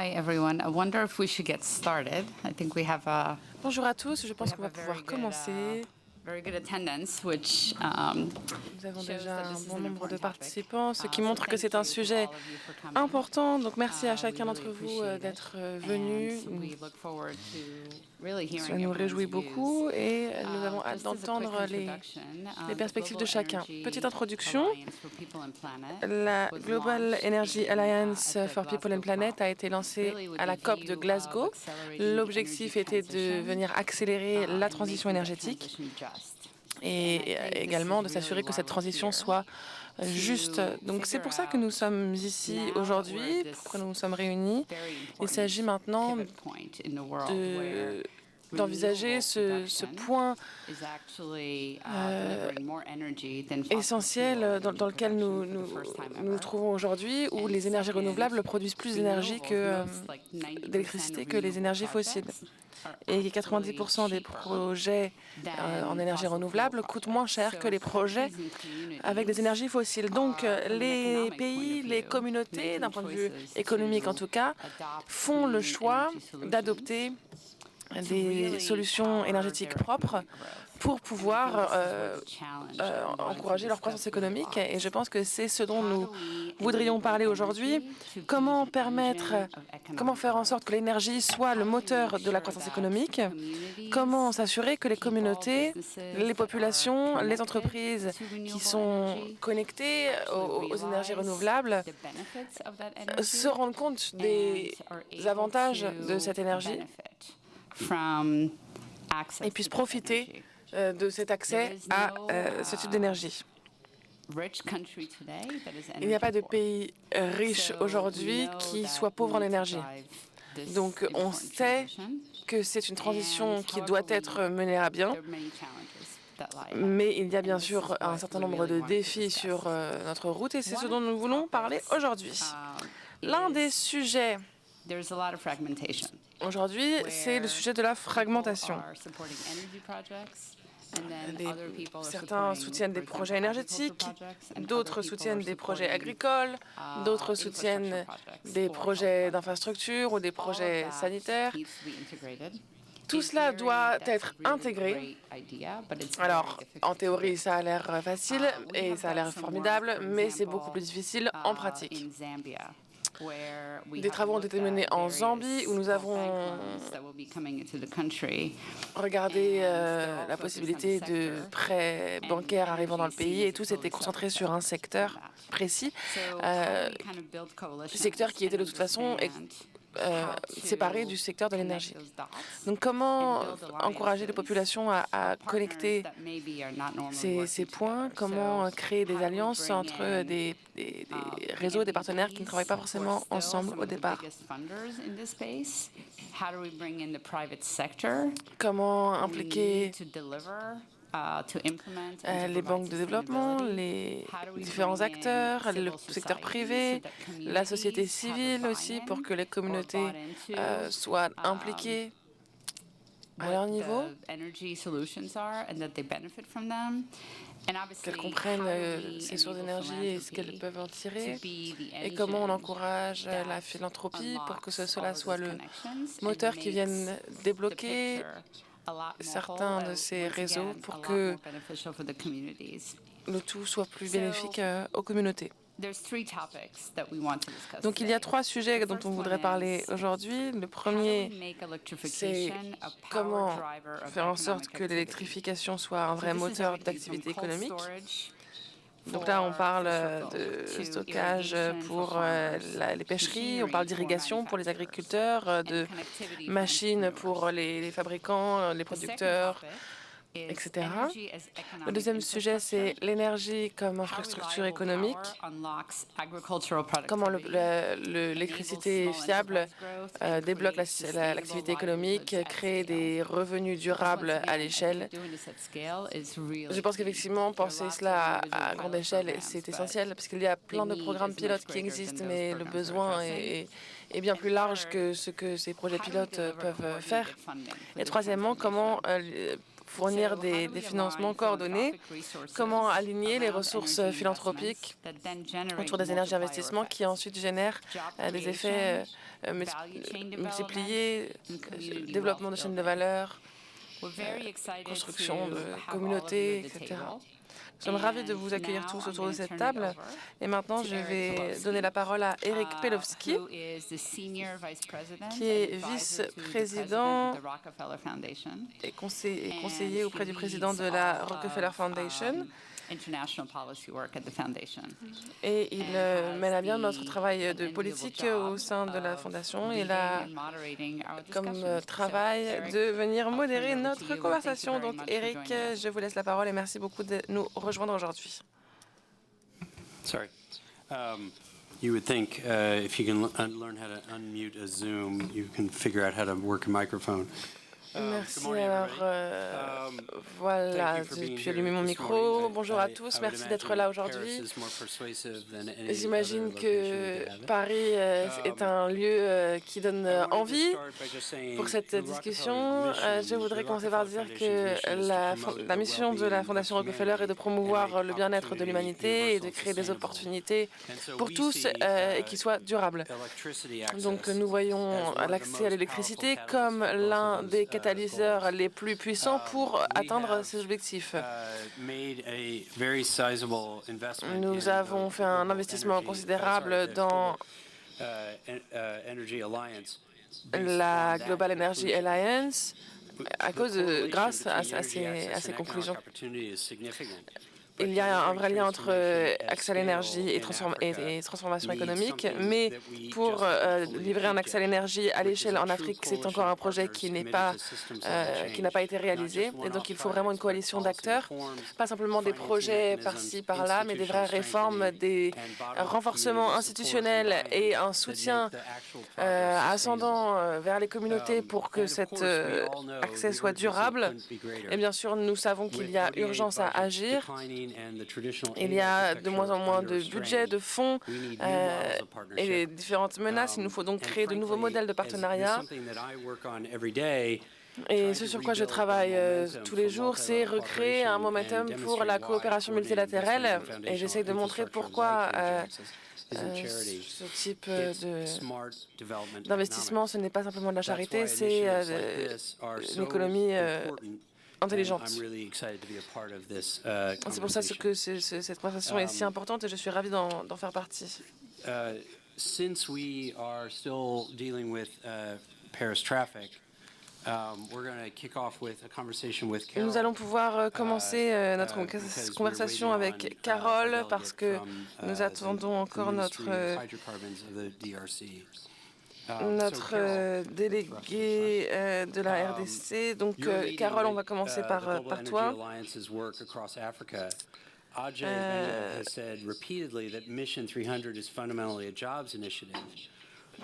Hi, everyone. I wonder if we should get started. I think we have a Bonjour à tous, je pense qu'on va pouvoir commencer. very good attendance, which Nous avons shows déjà that un this is bon an nombre de important topic. participants, ce qui So montre que thank c'est un you to sujet all of you for coming. important. Donc merci à We chacun really d'entre vous appreciate it. d'être venus. And we look forward to really Cela hearing nous everyone's réjouit beaucoup views. et nous avons hâte Just as a quick d'entendre introduction, les the perspectives de Global chacun. Energy Petite introduction, Alliance for People and Planet la was Global launched Energy in, Alliance at the for People and Glasgow Planet COP, a été lancée really with à la the COP de view of Glasgow. accelerating the energy L'objectif était de transition, venir accélérer la and transition making that énergétique transition just. et également de s'assurer que cette transition soit juste. Donc c'est pour ça que nous sommes ici aujourd'hui, pourquoi nous nous sommes réunis. Il s'agit maintenant d'envisager ce point essentiel dans lequel nous nous trouvons aujourd'hui, où les énergies renouvelables produisent plus d'énergie d'électricité que les énergies fossiles. Et 90% des projets en énergie renouvelable coûtent moins cher que les projets avec des énergies fossiles. Donc les pays, les communautés, d'un point de vue économique en tout cas, font le choix d'adopter des solutions énergétiques propres pour pouvoir encourager leur croissance économique. Et je pense que c'est ce dont nous voudrions parler aujourd'hui. Comment faire en sorte que l'énergie soit le moteur de la croissance économique? Comment s'assurer que les communautés, les populations, les entreprises qui sont connectées aux énergies renouvelables se rendent compte des avantages de cette énergie et puissent profiter de cet accès à ce type d'énergie. Il n'y a pas de pays riche aujourd'hui qui soit pauvre en énergie. Donc on sait que c'est une transition qui doit être menée à bien, mais il y a bien sûr un certain nombre de défis sur notre route et c'est ce dont nous voulons parler aujourd'hui. L'un des sujets aujourd'hui, c'est le sujet de la fragmentation. Certains soutiennent des projets énergétiques, d'autres soutiennent des projets agricoles, d'autres soutiennent des projets d'infrastructure ou des projets sanitaires. Tout cela doit être intégré. Alors, en théorie, ça a l'air facile et ça a l'air formidable, mais c'est beaucoup plus difficile en pratique. Des travaux ont été menés en Zambie où nous avons regardé la possibilité de prêts bancaires arrivant dans le pays et tout s'était concentré sur un secteur précis, secteur qui était de toute façon séparé du secteur de l'énergie. Donc comment encourager les populations à connecter ces points? Comment créer des alliances entre des réseaux, des partenaires qui ne travaillent pas forcément ensemble au départ? Comment impliquer les banques de développement, les différents acteurs, le secteur privé, la société civile aussi, pour que les communautés soient impliquées à leur niveau, qu'elles comprennent ces sources d'énergie et ce qu'elles peuvent en tirer, et comment on encourage la philanthropie pour que cela soit le moteur qui vienne débloquer certains de ces réseaux pour que le tout soit plus bénéfique aux communautés. Donc il y a trois sujets dont on voudrait parler aujourd'hui. Le premier, c'est comment faire en sorte que l'électrification soit un vrai moteur d'activité économique. Donc là, on parle de stockage pour les pêcheries, on parle d'irrigation pour les agriculteurs, de machines pour les fabricants, les producteurs, etc. Le deuxième sujet, c'est l'énergie comme infrastructure économique. Comment l'électricité fiable débloque l'activité économique, crée des revenus durables à l'échelle. Je pense qu'effectivement, penser cela à grande échelle, c'est essentiel parce qu'il y a plein de programmes pilotes qui existent, mais le besoin est bien plus large que ce que ces projets pilotes peuvent faire. Et troisièmement, comment fournir des financements coordonnés, comment aligner les ressources philanthropiques autour des énergies d'investissement qui ensuite génèrent des effets multipliés, développement de chaînes de valeur, construction de communautés, etc. Nous sommes ravis de vous accueillir tous autour de cette table. Et maintenant, je vais donner la parole à Eric Pelowski, qui est vice-président et conseiller auprès du président de la Rockefeller Foundation. Et il mène à bien notre travail de politique au sein de la Fondation. Il a comme travail de venir modérer notre conversation. Donc, Eric, je vous laisse la parole et merci beaucoup de nous rejoindre aujourd'hui. Sorry. You would think if you can learn how to unmute a Zoom, you can figure out how to work a microphone. Merci. Alors, voilà, j'ai pu allumer mon micro. Bonjour à tous, merci d'être là aujourd'hui. J'imagine que Paris est un lieu qui donne envie pour cette discussion. Je voudrais commencer par dire que la mission de la Fondation Rockefeller est de promouvoir le bien-être de l'humanité et de créer des opportunités pour tous et qui soient durables. Donc, nous voyons l'accès à l'électricité comme l'un des catalyseurs les plus puissants pour atteindre ces objectifs. Nous avons fait un investissement considérable dans la Global Energy Alliance grâce à ces conclusions. Il y a un vrai lien entre accès à l'énergie et transformation économique, mais pour livrer un accès à l'énergie à l'échelle en Afrique, c'est encore un projet qui n'a pas été réalisé. Et donc, il faut vraiment une coalition d'acteurs, pas simplement des projets par-ci, par-là, mais des vraies réformes, des renforcements institutionnels et un soutien ascendant vers les communautés pour que cet accès soit durable. Et bien sûr, nous savons qu'il y a urgence à agir. Il y a de moins en moins de budget, de fonds et les différentes menaces. Il nous faut donc créer de nouveaux modèles de partenariat. Et ce sur quoi je travaille tous les jours, c'est recréer un momentum pour la coopération multilatérale. Et j'essaie de montrer pourquoi ce type d'investissement, ce n'est pas simplement de la charité, c'est une économie intelligente. C'est pour ça que cette conversation est si importante et je suis ravie d'en faire partie. Since we are still dealing with Paris traffic, nous allons pouvoir commencer notre conversation avec Carole parce que nous attendons encore notre délégué de la RDC. Donc, Carole, on va commencer par toi. Ajay has said repeatedly that Mission 300 is fundamentally a jobs initiative.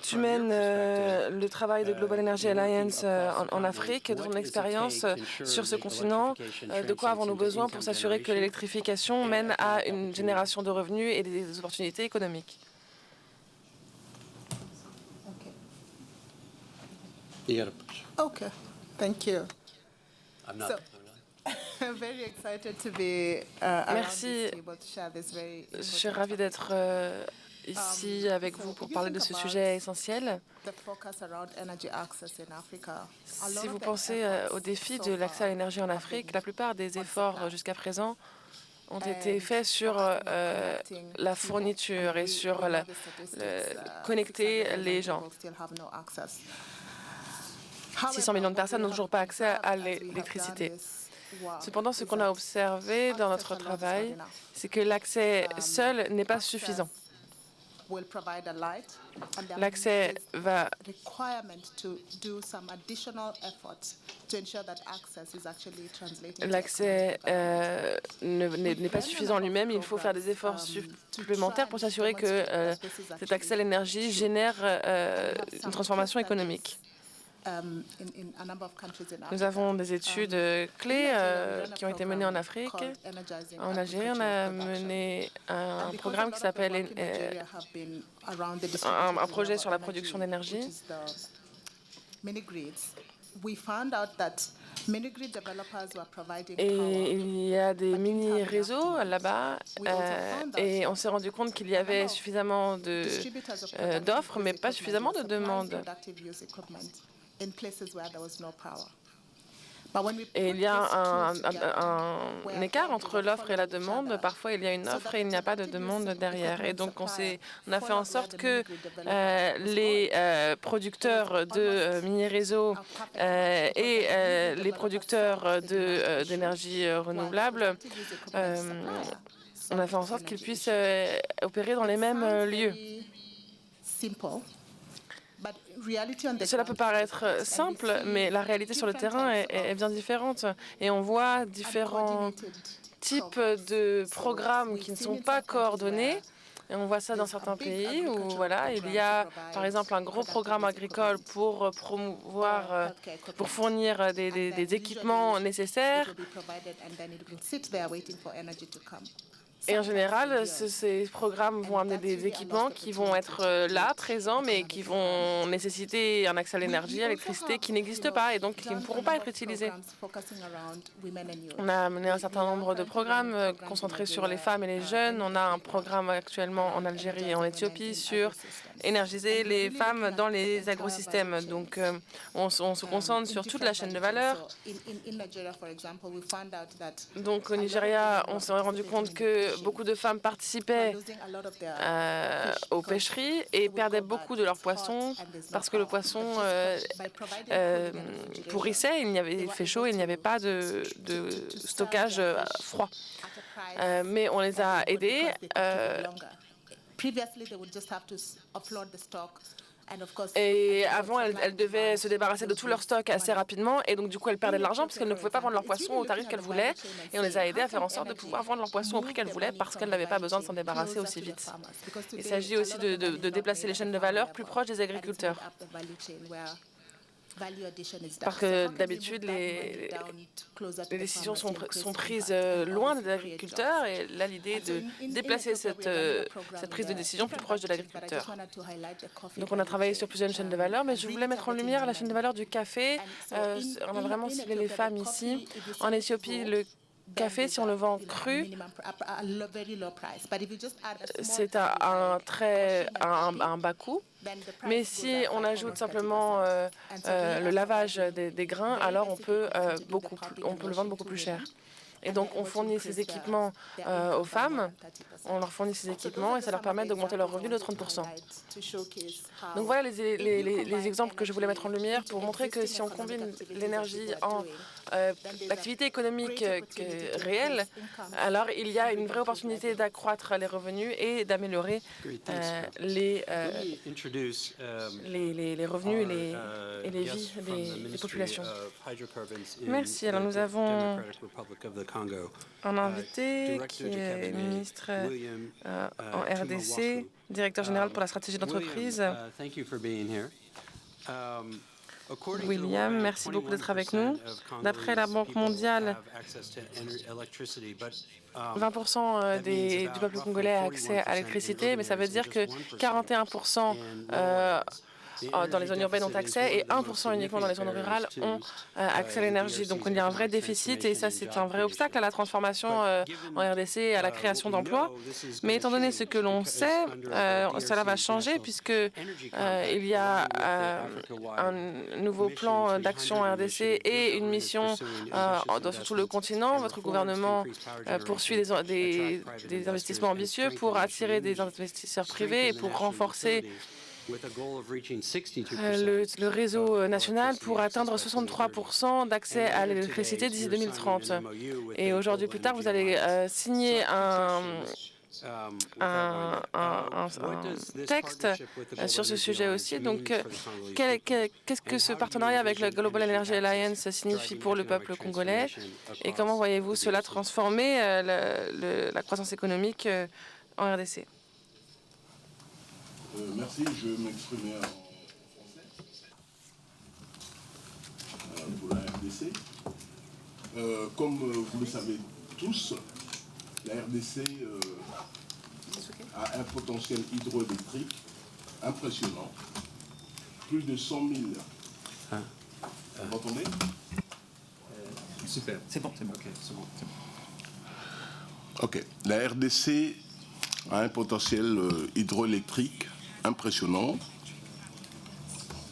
Tu mènes le travail de Global Energy Alliance en Afrique. De ton expérience sur ce continent, de quoi avons-nous besoin pour s'assurer que l'électrification mène à une génération de revenus et des opportunités économiques? Okay, thank you. I'm not. I'm very excited to be Merci. Je suis ravie d'être ici avec vous pour parler de ce sujet essentiel. Si vous pensez au défi de l'accès à l'énergie en Afrique, la plupart des efforts jusqu'à présent ont été faits sur la fourniture et sur connecter les gens. 600 millions de personnes n'ont toujours pas accès à l'électricité. Cependant, ce qu'on a observé dans notre travail, c'est que l'accès seul n'est pas suffisant. L'accès va n'est pas suffisant lui-même. Il faut faire des efforts supplémentaires pour s'assurer que cet accès à l'énergie génère une transformation économique. Nous avons des études clés qui ont été menées en Afrique. En Algérie, on a mené un programme qui s'appelle un projet sur la production d'énergie. Et il y a des mini-réseaux là-bas et on s'est rendu compte qu'il y avait suffisamment d'offres, mais pas suffisamment de demandes. Et il y a un écart entre l'offre et la demande. Parfois, il y a une offre et il n'y a pas de demande derrière. Et donc, on a fait en sorte que les producteurs de mini-réseaux et les producteurs d'énergie renouvelable, on a fait en sorte qu'ils puissent opérer dans les mêmes lieux. Cela peut paraître simple, mais la réalité sur le terrain est bien différente. Et on voit différents types de programmes qui ne sont pas coordonnés. Et on voit ça dans certains pays où voilà, il y a par exemple un gros programme agricole pour promouvoir, pour fournir des équipements nécessaires. Et en général, ces programmes vont amener des équipements qui vont être là, présents, mais qui vont nécessiter un accès à l'énergie, à l'électricité qui n'existe pas et donc qui ne pourront pas être utilisés. On a mené un certain nombre de programmes concentrés sur les femmes et les jeunes. On a un programme actuellement en Algérie et en Éthiopie sur énergiser les femmes dans les agrosystèmes. Donc, on se concentre sur toute la chaîne de valeur. Donc, au Nigeria, on s'est rendu compte que beaucoup de femmes participaient aux pêcheries et perdaient beaucoup de leurs poissons parce que le poisson pourrissait, il fait chaud et il n'y avait pas de stockage froid. Mais on les a aidés. Et avant, elles devaient se débarrasser de tout leur stock assez rapidement et donc du coup elles perdaient de l'argent parce qu'elles ne pouvaient pas vendre leurs poissons au tarif qu'elles voulaient et on les a aidées à faire en sorte de pouvoir vendre leurs poissons au prix qu'elles voulaient parce qu'elles n'avaient pas besoin de s'en débarrasser aussi vite. Il s'agit aussi de déplacer les chaînes de valeur plus proches des agriculteurs. Parce que d'habitude, les décisions sont prises loin des agriculteurs et là, l'idée est de déplacer cette prise de décision plus proche de l'agriculteur. Donc, on a travaillé sur plusieurs chaînes de valeur, mais je voulais mettre en lumière la chaîne de valeur du café. On a vraiment ciblé les femmes ici. En Éthiopie, le café, si on le vend cru, c'est à un bas coût. Mais si on ajoute simplement le lavage des grains, alors on peut le vendre beaucoup plus cher. Et donc, on fournit ces équipements aux femmes, on leur fournit ces équipements et ça leur permet d'augmenter leurs revenus de 30%. Donc voilà les exemples que je voulais mettre en lumière pour montrer que si on combine l'énergie en l'activité économique réelle, alors il y a une vraie opportunité d'accroître les revenus et d'améliorer les revenus et les vies des populations. Merci. Alors nous avons un invité qui est ministre en RDC, directeur général pour la stratégie d'entreprise. William, merci beaucoup d'être avec nous. D'après la Banque mondiale, 20% du peuple congolais a accès à l'électricité, mais ça veut dire que 41% dans les zones urbaines ont accès et 1% uniquement dans les zones rurales ont accès à l'énergie. Donc il y a un vrai déficit et ça c'est un vrai obstacle à la transformation en RDC et à la création d'emplois. Mais étant donné ce que l'on sait, cela va changer puisque il y a un nouveau plan d'action en RDC et une mission sur tout le continent. Votre gouvernement poursuit des investissements ambitieux pour attirer des investisseurs privés et pour renforcer le réseau national pour atteindre 63% d'accès à l'électricité d'ici 2030. Et aujourd'hui, plus tard, vous allez signer un texte sur ce sujet aussi. Donc, qu'est-ce que ce partenariat avec le Global Energy Alliance signifie pour le peuple congolais et comment voyez-vous cela transformer la croissance économique en RDC? Merci, je vais m'exprimer en français pour la RDC. Comme vous le savez tous, la RDC a un potentiel hydroélectrique impressionnant. Plus de 100 000. Vous m'entendez? Super. C'est bon. Ok, c'est bon. Ok. La RDC a un potentiel hydroélectrique impressionnant.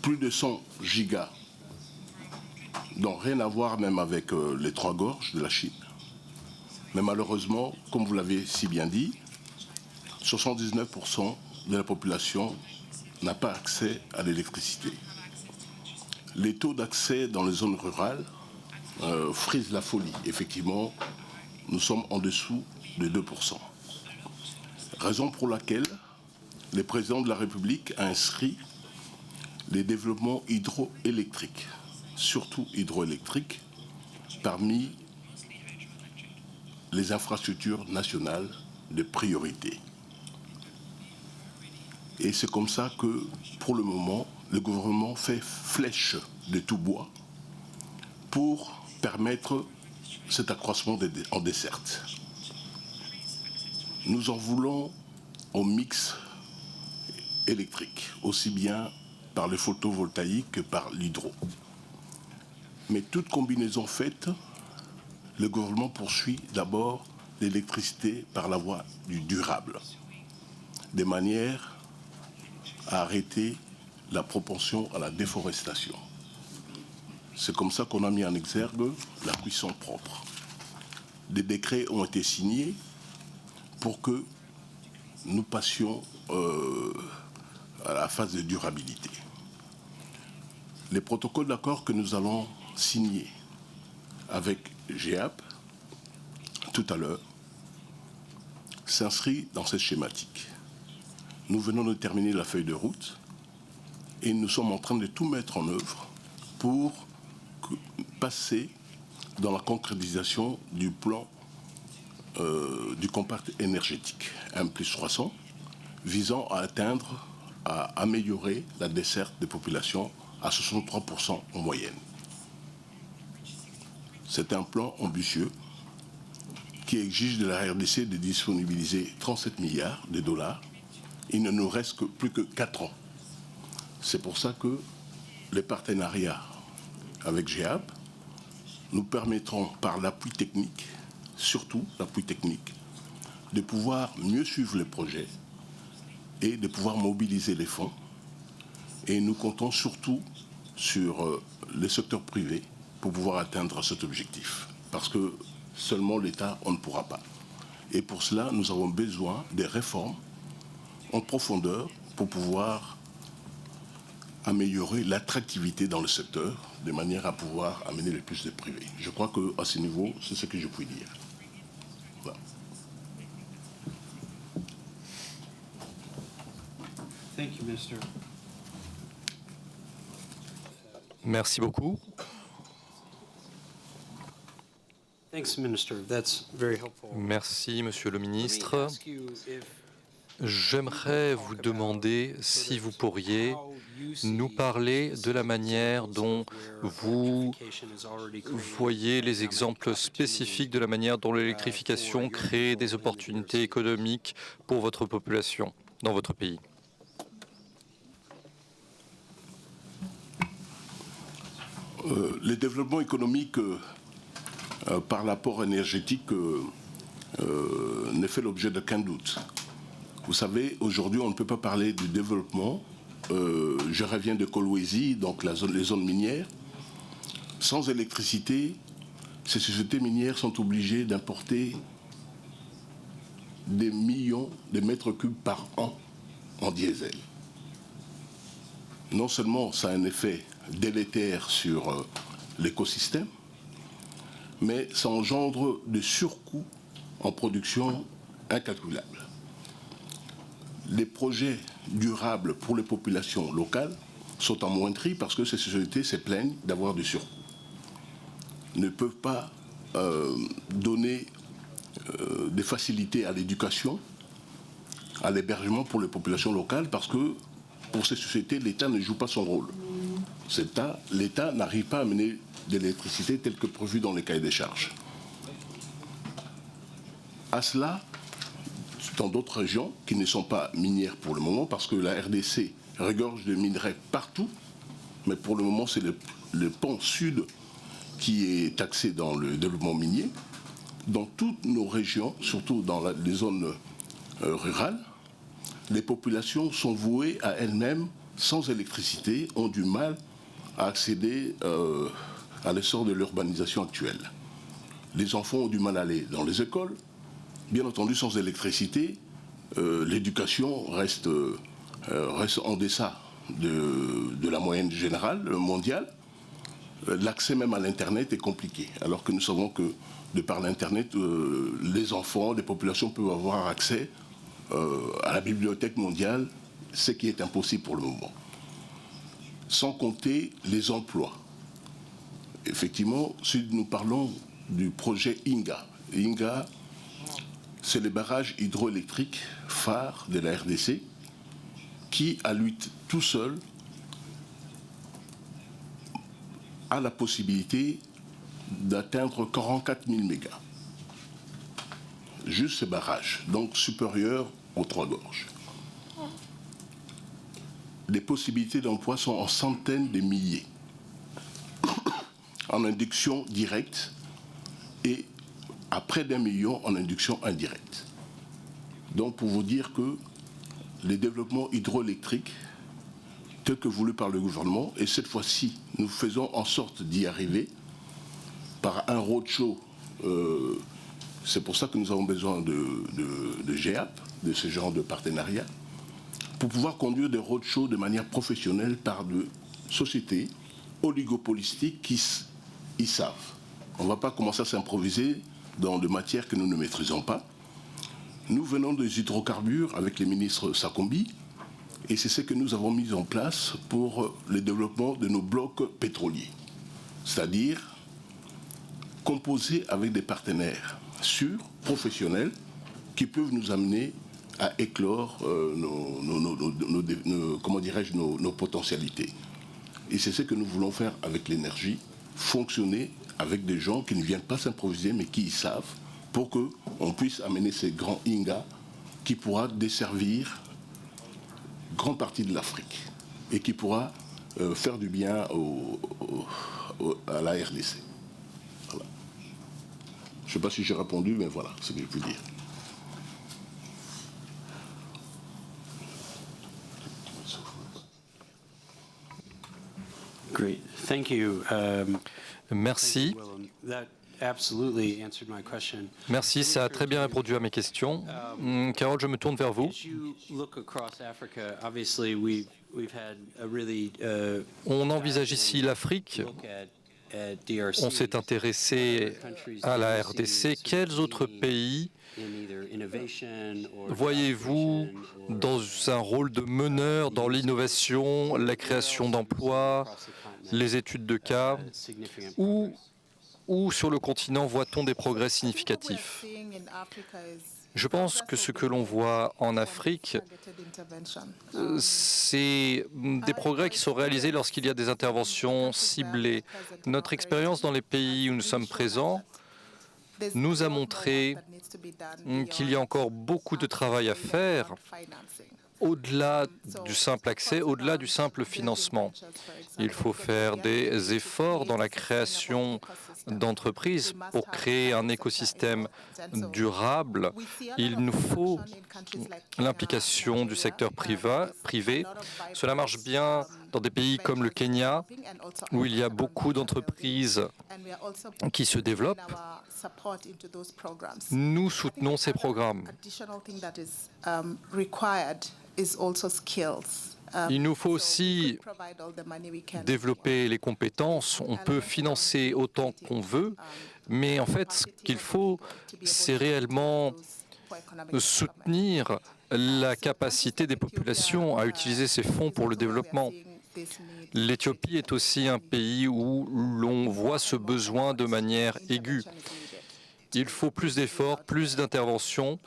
Plus de 100 gigas. Donc rien à voir même avec les trois gorges de la Chine. Mais malheureusement, comme vous l'avez si bien dit, 79% de la population n'a pas accès à l'électricité. Les taux d'accès dans les zones rurales frisent la folie. Effectivement, nous sommes en dessous de 2%. Raison pour laquelle le président de la République a inscrit les développements hydroélectriques, surtout hydroélectriques, parmi les infrastructures nationales de priorité. Et c'est comme ça que, pour le moment, le gouvernement fait flèche de tout bois pour permettre cet accroissement en desserte. Nous en voulons au mix électrique, aussi bien par le photovoltaïque que par l'hydro. Mais toute combinaison faite, le gouvernement poursuit d'abord l'électricité par la voie du durable, de manière à arrêter la propension à la déforestation. C'est comme ça qu'on a mis en exergue la cuisson propre. Des décrets ont été signés pour que nous passions à la phase de durabilité. Les protocoles d'accord que nous allons signer avec GEAP tout à l'heure s'inscrit dans cette schématique. Nous venons de terminer la feuille de route et nous sommes en train de tout mettre en œuvre pour passer dans la concrétisation du plan du compact énergétique M+300 visant à améliorer la desserte des populations à 63% en moyenne. C'est un plan ambitieux qui exige de la RDC de disponibiliser 37 milliards de dollars. Il ne nous reste plus que 4 ans. C'est pour ça que les partenariats avec GEAP nous permettront, par l'appui technique, surtout l'appui technique, de pouvoir mieux suivre les projets et de pouvoir mobiliser les fonds. Et nous comptons surtout sur les secteurs privés pour pouvoir atteindre cet objectif. Parce que seulement l'État, on ne pourra pas. Et pour cela, nous avons besoin des réformes en profondeur pour pouvoir améliorer l'attractivité dans le secteur de manière à pouvoir amener le plus de privés. Je crois qu'à ce niveau, c'est ce que je puis dire. Voilà. Thank you, Minister. Merci beaucoup. Thanks, Minister. That's very helpful. Merci, Monsieur le Let me ministre. ask you if J'aimerais vous demander si vous pourriez nous parler de la manière dont vous voyez les exemples spécifiques de la manière dont l'électrification crée des opportunités économiques pour votre population dans votre pays. Le développement économique par l'apport énergétique ne fait l'objet d'aucun doute. Vous savez, aujourd'hui, on ne peut pas parler du développement. Je reviens de Kolwezi, donc les zones minières. Sans électricité, ces sociétés minières sont obligées d'importer des millions de mètres cubes par an en diesel. Non seulement ça a un effet délétère sur l'écosystème, mais ça engendre des surcoûts en production incalculables. Les projets durables pour les populations locales sont en moindrie parce que ces sociétés se plaignent d'avoir du surcoût. Ne peuvent pas donner des facilités à l'éducation, à l'hébergement pour les populations locales parce que pour ces sociétés, l'État ne joue pas son rôle. L'État n'arrive pas à amener de l'électricité telle que prévue dans les cahiers des charges. À cela, dans d'autres régions qui ne sont pas minières pour le moment, parce que la RDC regorge de minerais partout, mais pour le moment, c'est le pan sud qui est axé dans le développement minier. Dans toutes nos régions, surtout dans les zones rurales, les populations sont vouées à elles-mêmes, sans électricité, ont du mal à accéder à l'essor de l'urbanisation actuelle. Les enfants ont du mal à aller dans les écoles. Bien entendu, sans électricité, l'éducation reste en deçà de la moyenne générale mondiale. L'accès même à l'Internet est compliqué, alors que nous savons que de par l'Internet, les enfants, les populations peuvent avoir accès à la bibliothèque mondiale, ce qui est impossible pour le moment. Sans compter les emplois. Effectivement, si nous parlons du projet INGA, INGA, c'est le barrage hydroélectrique phare de la RDC qui, à lui tout seul, a la possibilité d'atteindre 44 000 mégas. Juste ce barrage, donc supérieur aux Trois Gorges. Les possibilités d'emploi sont en centaines de milliers, en induction directe et à près d'1 million en induction indirecte. Donc pour vous dire que les développements hydroélectriques tels que voulus par le gouvernement, et cette fois-ci nous faisons en sorte d'y arriver par un roadshow. C'est pour ça que nous avons besoin de GEAP, de ce genre de partenariat, pour pouvoir conduire des roadshows de manière professionnelle par de sociétés oligopolistiques qui y savent. On ne va pas commencer à s'improviser dans des matières que nous ne maîtrisons pas. Nous venons des hydrocarbures avec les ministres Sakombi, et c'est ce que nous avons mis en place pour le développement de nos blocs pétroliers. C'est-à-dire composer avec des partenaires sûrs, professionnels, qui peuvent nous amener à éclore nos potentialités. Et c'est ce que nous voulons faire avec l'énergie, fonctionner avec des gens qui ne viennent pas s'improviser, mais qui y savent, pour qu'on puisse amener ces grands INGA qui pourra desservir grande partie de l'Afrique et qui pourra faire du bien à la RDC. Voilà. Je ne sais pas si j'ai répondu, mais voilà ce que je peux dire. Great, thank you. Merci. Willem. That absolutely answered my question. Merci, ça a très bien répondu à mes questions. Carole, je me tourne vers vous. As you look across Africa, obviously we've had a really On envisage ici l'Afrique. look at DRC. On s'est intéressé à la RDC. Quels autres pays voyez-vous dans un rôle de meneur dans l'innovation, la création d'emplois, les études de cas, où sur le continent voit-on des progrès significatifs? Je pense que ce que l'on voit en Afrique, c'est des progrès qui sont réalisés lorsqu'il y a des interventions ciblées. Notre expérience dans les pays où nous sommes présents nous a montré qu'il y a encore beaucoup de travail à faire au-delà du simple accès, au-delà du simple financement. Il faut faire des efforts dans la création d'entreprises pour créer un écosystème durable. Il nous faut l'implication du secteur privé. Cela marche bien dans des pays comme le Kenya, où il y a beaucoup d'entreprises qui se développent. Nous soutenons ces programmes. Il nous faut aussi développer les compétences. On peut financer autant qu'on veut, mais en fait, ce qu'il faut, c'est réellement soutenir la capacité des populations à utiliser ces fonds pour le développement. L'Éthiopie est aussi un pays où l'on voit ce besoin de manière aiguë. Il faut plus d'efforts, plus d'interventions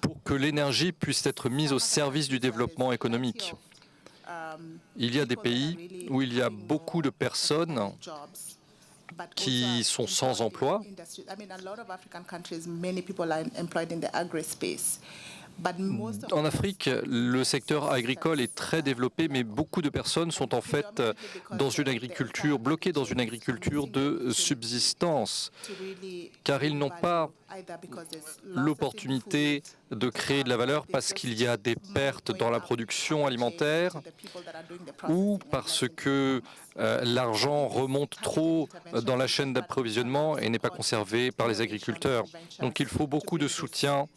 pour que l'énergie puisse être mise au service du développement économique. Il y a des pays où il y a beaucoup de personnes qui sont sans emploi. En Afrique, le secteur agricole est très développé, mais beaucoup de personnes sont en fait bloquées dans une agriculture de subsistance, car ils n'ont pas l'opportunité de créer de la valeur parce qu'il y a des pertes dans la production alimentaire ou parce que l'argent remonte trop dans la chaîne d'approvisionnement et n'est pas conservé par les agriculteurs. Donc il faut beaucoup de soutien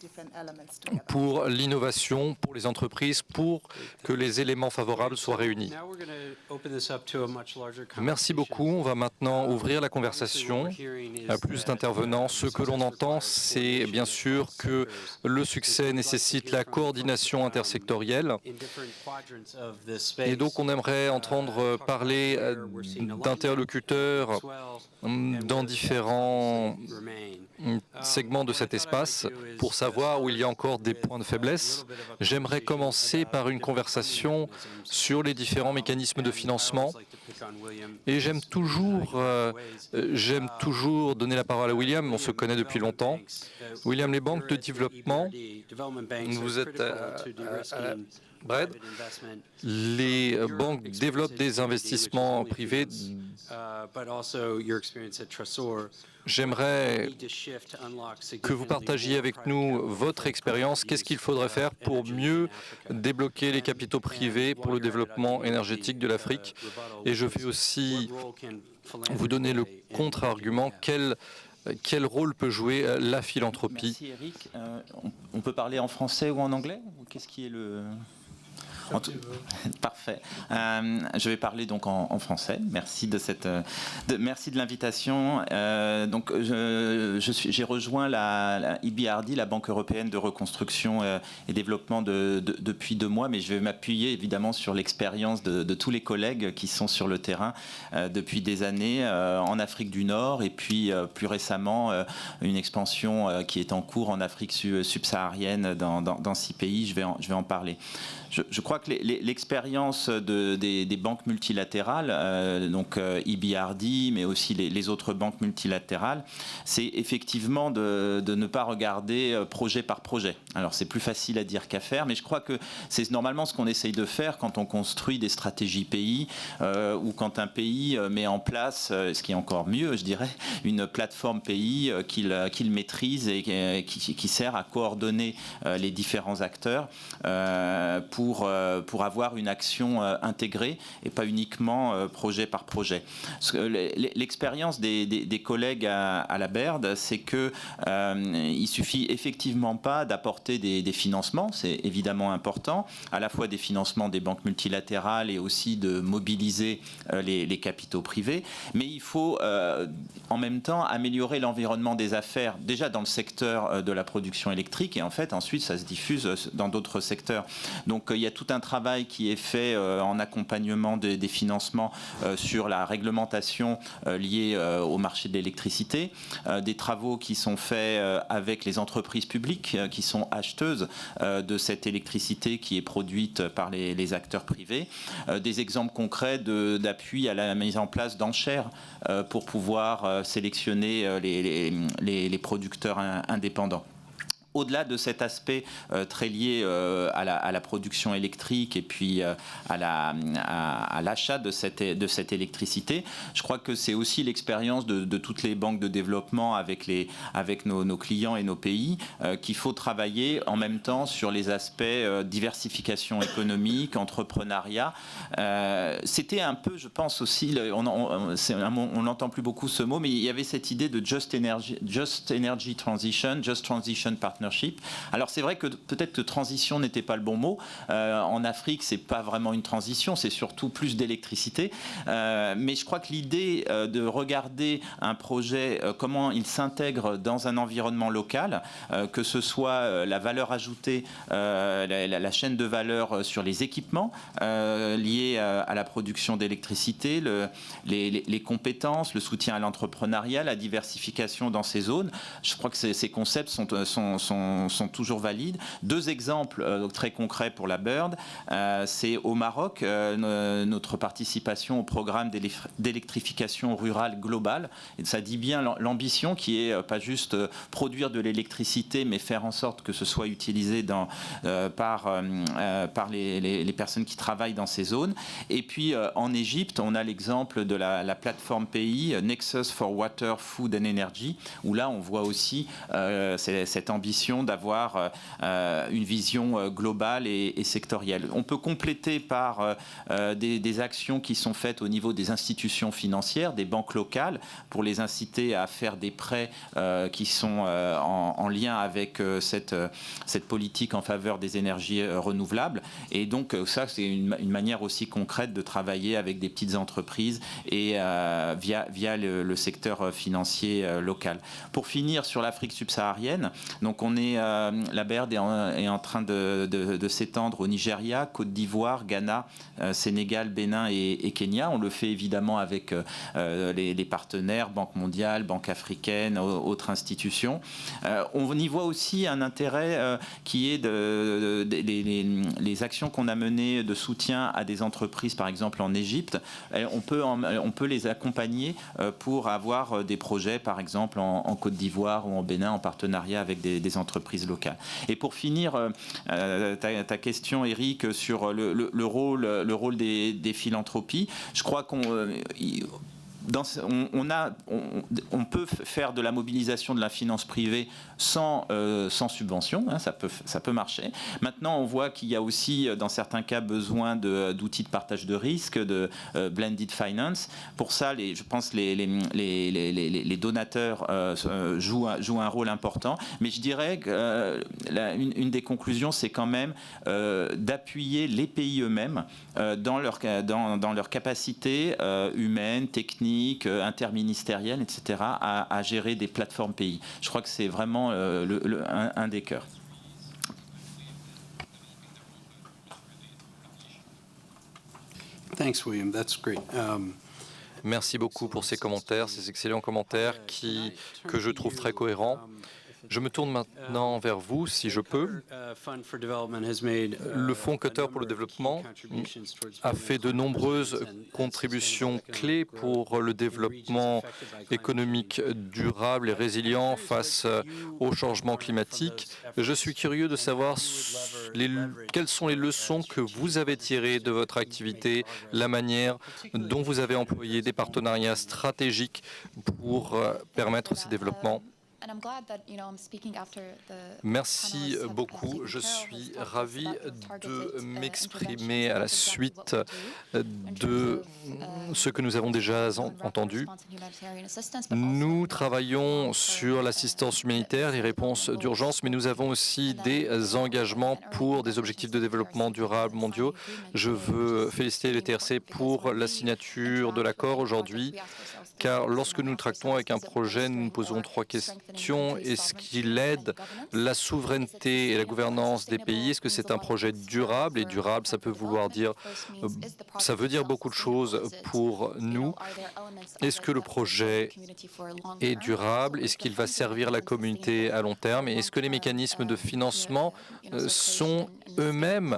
pour l'innovation, pour les entreprises, pour que les éléments favorables soient réunis. Merci beaucoup. On va maintenant ouvrir la conversation à plus d'intervenants. Ce que l'on entend, c'est bien sûr que le succès nécessite la coordination intersectorielle. Et donc on aimerait entendre parler d'interlocuteurs dans différents segments de cet espace pour savoir où il y a encore des points de faiblesse. J'aimerais commencer par une conversation sur les différents mécanismes de financement. Et j'aime toujours donner la parole à William, on se connaît depuis longtemps. William, les banques de développement, vous êtes Brad, les banques développent des investissements privés. J'aimerais que vous partagiez avec nous votre expérience. Qu'est-ce qu'il faudrait faire pour mieux débloquer les capitaux privés pour le développement énergétique de l'Afrique? Et je vais aussi vous donner le contre-argument. Quel rôle peut jouer la philanthropie? Merci Eric. On peut parler en français ou en anglais? Qu'est-ce qui est le... Parfait. Je vais parler donc en français. Merci merci de l'invitation. Donc j'ai rejoint la EBRD, la Banque européenne de reconstruction et développement depuis 2 mois, mais je vais m'appuyer évidemment sur l'expérience de tous les collègues qui sont sur le terrain depuis des années en Afrique du Nord et puis plus récemment une expansion qui est en cours en Afrique subsaharienne dans 6 pays. Je vais en parler. Je crois que l'expérience des banques multilatérales, donc EBRD, mais aussi les autres banques multilatérales, c'est effectivement de ne pas regarder projet par projet. Alors c'est plus facile à dire qu'à faire, mais je crois que c'est normalement ce qu'on essaye de faire quand on construit des stratégies pays ou quand un pays met en place, ce qui est encore mieux, je dirais, une plateforme pays qu'il maîtrise et qui sert à coordonner les différents acteurs pour avoir une action intégrée et pas uniquement projet par projet. L'expérience des collègues à la BERD, c'est que il suffit effectivement pas d'apporter des financements, c'est évidemment important, à la fois des financements des banques multilatérales et aussi de mobiliser les capitaux privés, mais il faut en même temps améliorer l'environnement des affaires, déjà dans le secteur de la production électrique et en fait ensuite ça se diffuse dans d'autres secteurs. Donc il y a tout un travail qui est fait en accompagnement des financements sur la réglementation liée au marché de l'électricité, des travaux qui sont faits avec les entreprises publiques qui sont acheteuses de cette électricité qui est produite par les acteurs privés, des exemples concrets d'appui à la mise en place d'enchères pour pouvoir sélectionner les producteurs indépendants. Au-delà de cet aspect très lié à la production électrique et puis à l'achat de cette électricité, je crois que c'est aussi l'expérience de toutes les banques de développement avec nos clients et nos pays qu'il faut travailler en même temps sur les aspects diversification économique, entrepreneuriat. C'était un peu, je pense aussi, on n'entend plus beaucoup ce mot, mais il y avait cette idée de Just Energy Transition, Just Transition Partnership. Alors c'est vrai que peut-être que transition n'était pas le bon mot. En Afrique, c'est pas vraiment une transition, c'est surtout plus d'électricité. Mais je crois que l'idée de regarder un projet, comment il s'intègre dans un environnement local, que ce soit la valeur ajoutée, la chaîne de valeur sur les équipements liés à la production d'électricité, les compétences, le soutien à l'entrepreneuriat, la diversification dans ces zones. Je crois que ces concepts sont sont toujours valides. Deux exemples très concrets pour la BIRD, c'est au Maroc, notre participation au programme d'électrification rurale globale. Et ça dit bien l'ambition qui est pas juste produire de l'électricité, mais faire en sorte que ce soit utilisé par les personnes qui travaillent dans ces zones. Et puis en Égypte, on a l'exemple de la plateforme pays Nexus for Water, Food and Energy, où là on voit aussi cette ambition d'avoir une vision globale et sectorielle. On peut compléter par des actions qui sont faites au niveau des institutions financières, des banques locales, pour les inciter à faire des prêts qui sont en lien avec cette politique en faveur des énergies renouvelables. Et donc ça, c'est une manière aussi concrète de travailler avec des petites entreprises et via le secteur financier local. Pour finir sur l'Afrique subsaharienne, donc la BIRD est en train de s'étendre au Nigeria, Côte d'Ivoire, Ghana, Sénégal, Bénin et Kenya. On le fait évidemment avec les partenaires, Banque mondiale, Banque africaine, autres institutions. On y voit aussi un intérêt qui est les actions qu'on a menées de soutien à des entreprises, par exemple en Égypte. On peut les accompagner pour avoir des projets, par exemple en Côte d'Ivoire ou en Bénin, en partenariat avec des entreprises locales. Et pour finir, ta question, Eric, sur le rôle des philanthropies, je crois on peut faire de la mobilisation de la finance privée sans subvention, hein, ça peut marcher. Maintenant, on voit qu'il y a aussi, dans certains cas, besoin d'outils de partage de risque, de blended finance. Pour ça, je pense les donateurs jouent un rôle important. Mais je dirais que une des conclusions, c'est quand même d'appuyer les pays eux-mêmes dans leur capacité humaine, technique, interministérielle, etc., à gérer des plateformes pays. Je crois que c'est vraiment un des cœurs. Thanks, William. That's great. Merci beaucoup pour ces commentaires, ces excellents commentaires que je trouve très cohérents. Je me tourne maintenant vers vous, si je peux. Le Fonds Qatar pour le développement a fait de nombreuses contributions clés pour le développement économique durable et résilient face au changement climatique. Je suis curieux de savoir quelles sont les leçons que vous avez tirées de votre activité, la manière dont vous avez employé des partenariats stratégiques pour permettre ces développements. Merci beaucoup. Je suis ravi de m'exprimer à la suite de ce que nous avons déjà entendu. Nous travaillons sur l'assistance humanitaire, les réponses d'urgence, mais nous avons aussi des engagements pour des objectifs de développement durable mondiaux. Je veux féliciter le TRC pour la signature de l'accord aujourd'hui, car lorsque nous tractons avec un projet, nous nous posons trois questions. Est-ce qu'il aide la souveraineté et la gouvernance des pays? Est-ce que c'est un projet durable? Et durable, ça peut vouloir dire, ça veut dire beaucoup de choses pour nous. Est-ce que le projet est durable? Est-ce qu'il va servir la communauté à long terme? Et est-ce que les mécanismes de financement sont eux-mêmes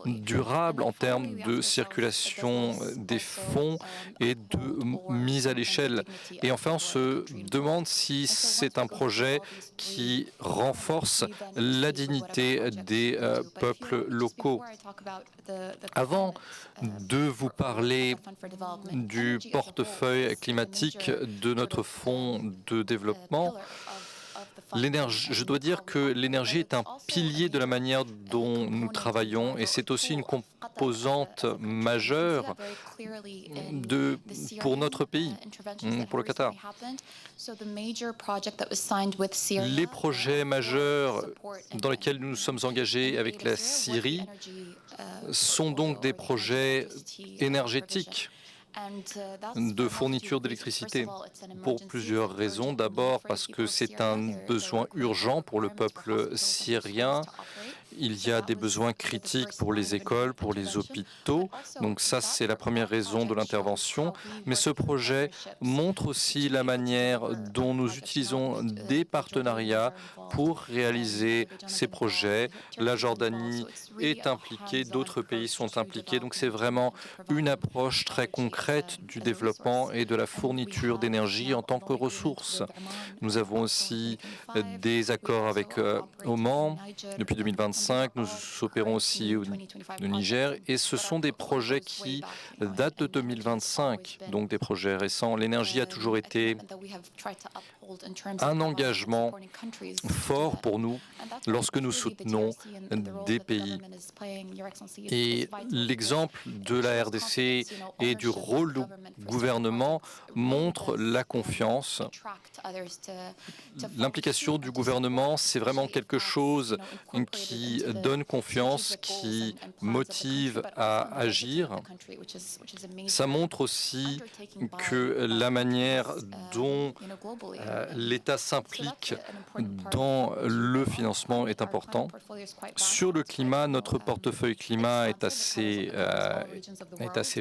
durables en termes de circulation des fonds et de mise à l'échelle? Et enfin, on se demande si c'est un projet qui renforce la dignité des peuples locaux. Avant de vous parler du portefeuille climatique de notre fonds de développement, je dois dire que l'énergie est un pilier de la manière dont nous travaillons et c'est aussi une composante majeure pour notre pays, pour le Qatar. Les projets majeurs dans lesquels nous nous sommes engagés avec la Syrie sont donc des projets énergétiques de fourniture d'électricité pour plusieurs raisons. D'abord parce que c'est un besoin urgent pour le peuple syrien Il y a des besoins critiques pour les écoles, pour les hôpitaux. Donc ça, c'est la première raison de l'intervention. Mais ce projet montre aussi la manière dont nous utilisons des partenariats pour réaliser ces projets. La Jordanie est impliquée, d'autres pays sont impliqués. Donc c'est vraiment une approche très concrète du développement et de la fourniture d'énergie en tant que ressource. Nous avons aussi des accords avec Oman depuis 2025. Nous opérons aussi au Niger et ce sont des projets qui datent de 2025, donc des projets récents. L'énergie a toujours été un engagement fort pour nous lorsque nous soutenons des pays. Et l'exemple de la RDC et du rôle du gouvernement montre la confiance. L'implication du gouvernement, c'est vraiment quelque chose qui donne confiance, qui motive à agir. Ça montre aussi que la manière dont l'État s'implique dans le financement est important. Sur le climat, notre portefeuille climat est assez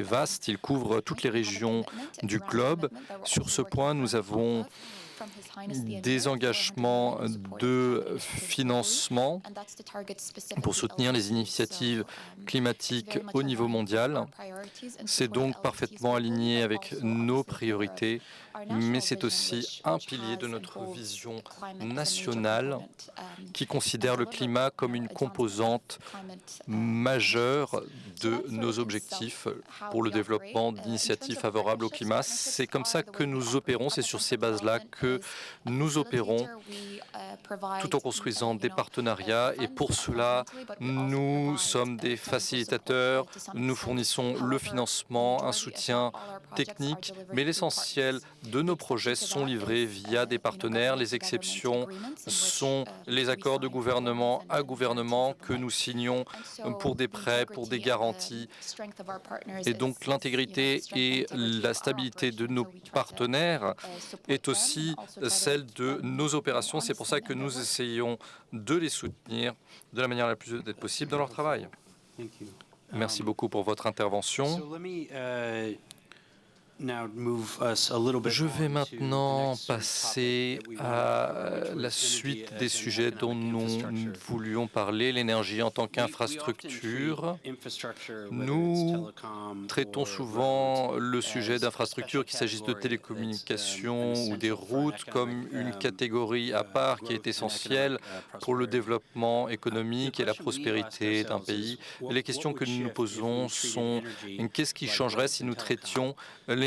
vaste. Il couvre toutes les régions du globe. Sur ce point, nous avons des engagements de financement pour soutenir les initiatives climatiques au niveau mondial. C'est donc parfaitement aligné avec nos priorités, mais c'est aussi un pilier de notre vision nationale qui considère le climat comme une composante majeure de nos objectifs pour le développement d'initiatives favorables au climat. C'est comme ça que nous opérons, c'est sur ces bases-là que nous opérons tout en construisant des partenariats et pour cela, nous sommes des facilitateurs, nous fournissons le financement, un soutien technique, mais l'essentiel de nos projets sont livrés via des partenaires. Les exceptions sont les accords de gouvernement à gouvernement que nous signons pour des prêts, pour des garanties. Et donc l'intégrité et la stabilité de nos partenaires est aussi celle de nos opérations. C'est pour ça que nous essayons de les soutenir de la manière la plus honnête possible dans leur travail. Merci beaucoup pour votre intervention. Je vais maintenant passer à la suite des sujets dont nous voulions parler, l'énergie en tant qu'infrastructure. Nous traitons souvent le sujet d'infrastructure, qu'il s'agisse de télécommunications ou des routes, comme une catégorie à part qui est essentielle pour le développement économique et la prospérité d'un pays. Les questions que nous nous posons sont qu'est-ce qui changerait si nous traitions l'énergie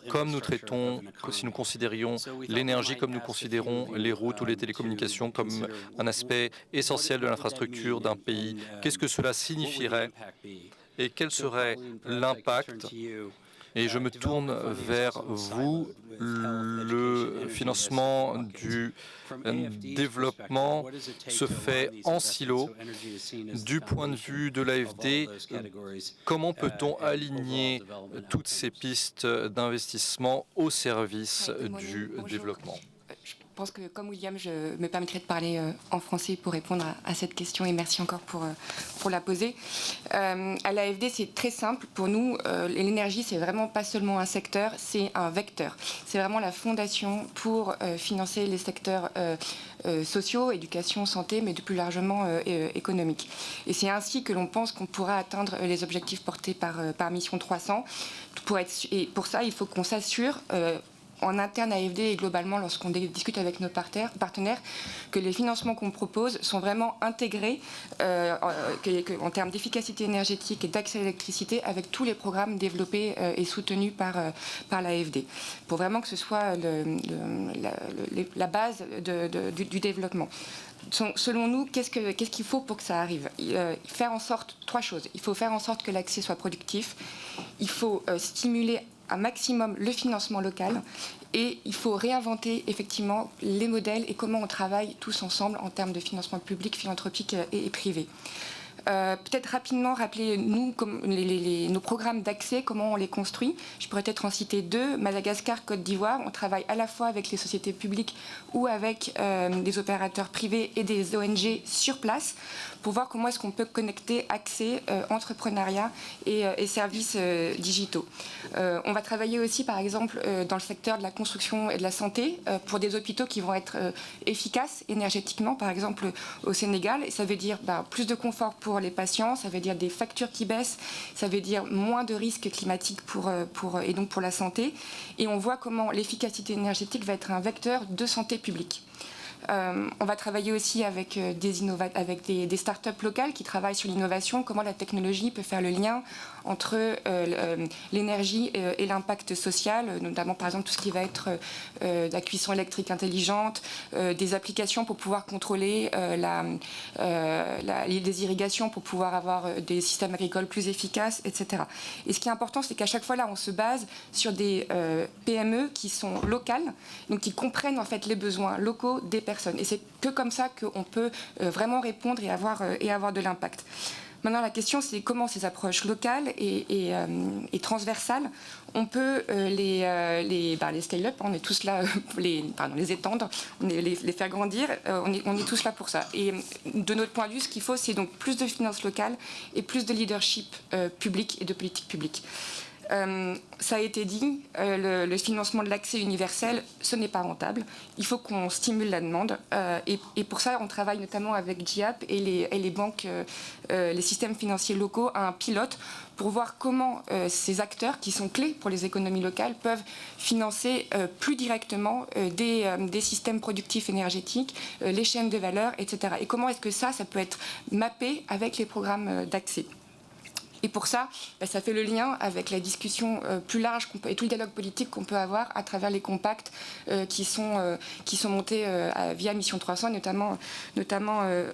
comme nous traitons, si nous considérions l'énergie comme nous considérons les routes ou les télécommunications comme un aspect essentiel de l'infrastructure d'un pays. Qu'est-ce que cela signifierait et quel serait l'impact? Et je me tourne vers vous. Le financement du développement se fait en silo. Du point de vue de l'AFD, comment peut-on aligner toutes ces pistes d'investissement au service du développement? Je pense que, comme William, je me permettrai de parler en français pour répondre à cette question et merci encore pour la poser. À l'AFD, c'est très simple. Pour nous, l'énergie, c'est vraiment pas seulement un secteur, c'est un vecteur. C'est vraiment la fondation pour financer les secteurs sociaux, éducation, santé, mais de plus largement économique. Et c'est ainsi que l'on pense qu'on pourra atteindre les objectifs portés par Mission 300. Et pour ça, il faut qu'on s'assure en interne à AFD et globalement lorsqu'on discute avec nos partenaires, que les financements qu'on propose sont vraiment intégrés en termes d'efficacité énergétique et d'accès à l'électricité avec tous les programmes développés et soutenus par l'AFD, pour vraiment que ce soit la base du développement. Selon nous, qu'est-ce qu'il faut pour que ça arrive? Faire en sorte, trois choses. Il faut faire en sorte que l'accès soit productif, il faut stimuler un maximum le financement local et il faut réinventer effectivement les modèles et comment on travaille tous ensemble en termes de financement public, philanthropique et privé. Peut-être rapidement rappeler, nous, nos programmes d'accès, comment on les construit. Je pourrais peut-être en citer deux. Madagascar, Côte d'Ivoire, on travaille à la fois avec les sociétés publiques ou avec des opérateurs privés et des ONG sur place pour voir comment est-ce qu'on peut connecter accès, entrepreneuriat et services digitaux. On va travailler aussi, par exemple, dans le secteur de la construction et de la santé pour des hôpitaux qui vont être efficaces énergétiquement, par exemple au Sénégal. Et ça veut dire plus de confort pour les patients, ça veut dire des factures qui baissent, ça veut dire moins de risques climatiques et donc pour la santé. Et on voit comment l'efficacité énergétique va être un vecteur de santé publique. On va travailler aussi avec des startups locales qui travaillent sur l'innovation, comment la technologie peut faire le lien entre l'énergie et l'impact social, notamment par exemple tout ce qui va être la cuisson électrique intelligente, des applications pour pouvoir contrôler les irrigations, pour pouvoir avoir des systèmes agricoles plus efficaces, etc. Et ce qui est important, c'est qu'à chaque fois là, on se base sur des PME qui sont locales, donc qui comprennent en fait les besoins locaux des personnes. Et c'est que comme ça qu'on peut vraiment répondre et avoir de l'impact. Maintenant, la question, c'est comment ces approches locales et transversales, on peut les scale-up, on est tous là, les étendre, les faire grandir, on est tous là pour ça. Et de notre point de vue, ce qu'il faut, c'est donc plus de finances locales et plus de leadership public et de politique publique. Ça a été dit, le financement de l'accès universel, ce n'est pas rentable. Il faut qu'on stimule la demande. Et pour ça, on travaille notamment avec GIAP et les banques, les systèmes financiers locaux, à un pilote pour voir comment ces acteurs, qui sont clés pour les économies locales, peuvent financer plus directement des systèmes productifs énergétiques, les chaînes de valeur, etc. Et comment est-ce que ça peut être mappé avec les programmes d'accès. Et pour ça, ça fait le lien avec la discussion plus large et tout le dialogue politique qu'on peut avoir à travers les compacts qui sont montés via Mission 300, notamment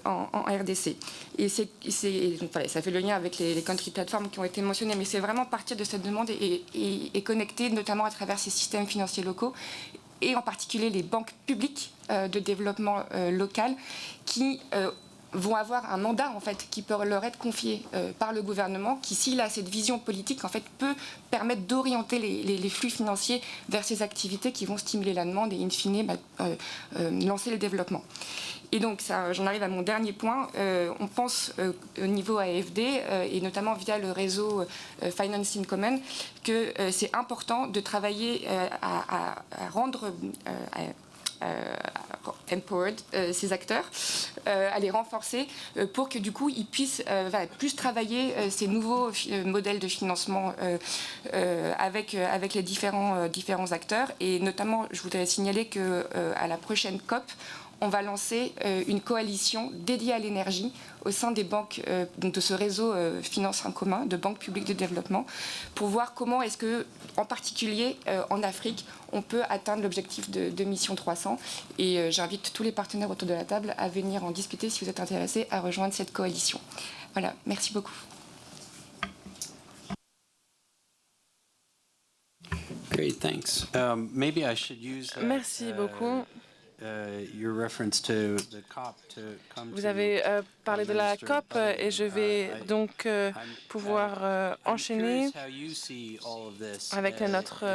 en RDC. Et donc, voilà, ça fait le lien avec les country platforms qui ont été mentionnés, mais c'est vraiment partir de cette demande et connecter notamment à travers ces systèmes financiers locaux et en particulier les banques publiques de développement local qui vont avoir un mandat en fait qui peut leur être confié par le gouvernement, qui s'il a cette vision politique en fait peut permettre d'orienter les flux financiers vers ces activités qui vont stimuler la demande et in fine lancer le développement. Et donc j'en arrive à mon dernier point. On pense au niveau AFD et notamment via le réseau Finance in Common que c'est important de travailler à rendre empowered ces acteurs, à les renforcer pour que du coup ils puissent plus travailler ces nouveaux modèles de financement avec les différents acteurs. Et notamment, je voudrais signaler que à la prochaine COP, on va lancer une coalition dédiée à l'énergie au sein des banques, donc de ce réseau Finance en commun, de banques publiques de développement, pour voir comment est-ce que, en particulier en Afrique, on peut atteindre l'objectif de Mission 300. Et j'invite tous les partenaires autour de la table à venir en discuter si vous êtes intéressés à rejoindre cette coalition. Voilà, merci beaucoup. Great, thanks. Maybe I should use Merci beaucoup. Your reference to the COP to come Vous avez parlé de la COP et je vais donc pouvoir enchaîner avec notre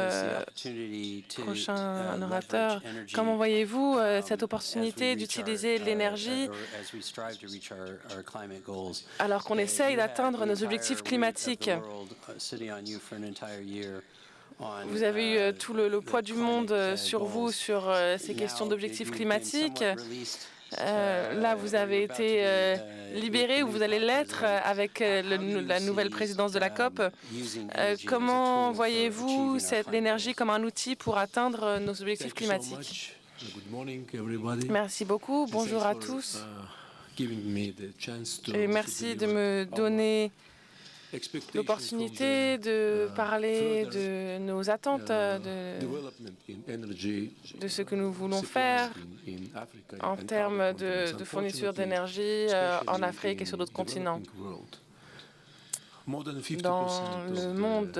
prochain orateur. Comment voyez-vous cette opportunité d'utiliser l'énergie alors qu'on essaye d'atteindre nos objectifs climatiques? Vous avez eu tout le poids du monde sur vous, sur ces questions d'objectifs climatiques. Là, vous avez été libéré, ou vous allez l'être, avec la nouvelle présidence de la COP. Comment voyez-vous l'énergie comme un outil pour atteindre nos objectifs climatiques? Merci beaucoup. Bonjour à tous. Et merci de me donner l'opportunité de parler de nos attentes, de ce que nous voulons faire en termes de fourniture d'énergie en Afrique et sur d'autres continents. Dans le monde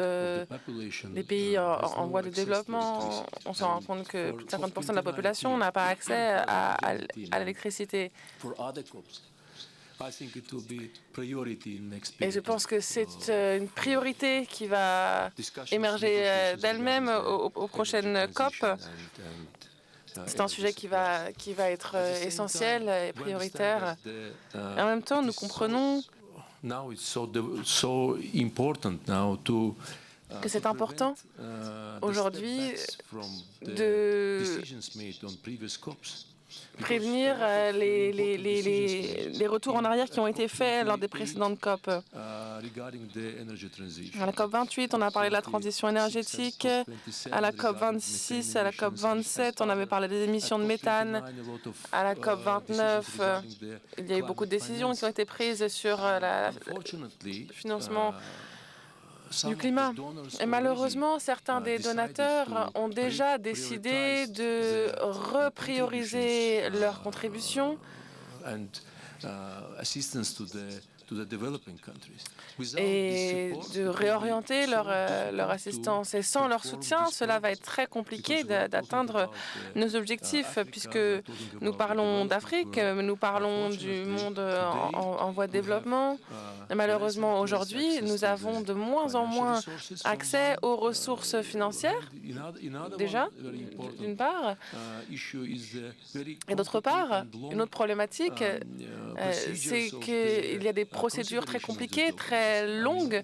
des pays en voie de développement, on se rend compte que plus de 50% de la population n'a pas accès à l'électricité. Et je pense que c'est une priorité qui va émerger d'elle-même aux prochaines COP. C'est un sujet qui va être essentiel et prioritaire. Et en même temps, nous comprenons que c'est important aujourd'hui de prévenir les retours en arrière qui ont été faits lors des précédentes COP. À la COP 28, on a parlé de la transition énergétique. À la COP 26, à la COP 27, on avait parlé des émissions de méthane. À la COP 29, il y a eu beaucoup de décisions qui ont été prises sur le financement du climat. Et malheureusement, certains des donateurs ont déjà décidé de reprioriser leurs contributions et de réorienter leur assistance. Et sans leur soutien, cela va être très compliqué d'atteindre nos objectifs, puisque nous parlons d'Afrique, nous parlons du monde en voie de développement. Et malheureusement, aujourd'hui, nous avons de moins en moins accès aux ressources financières, déjà, d'une part. Et d'autre part, une autre problématique, c'est qu'il y a des procédures très compliquées, très longues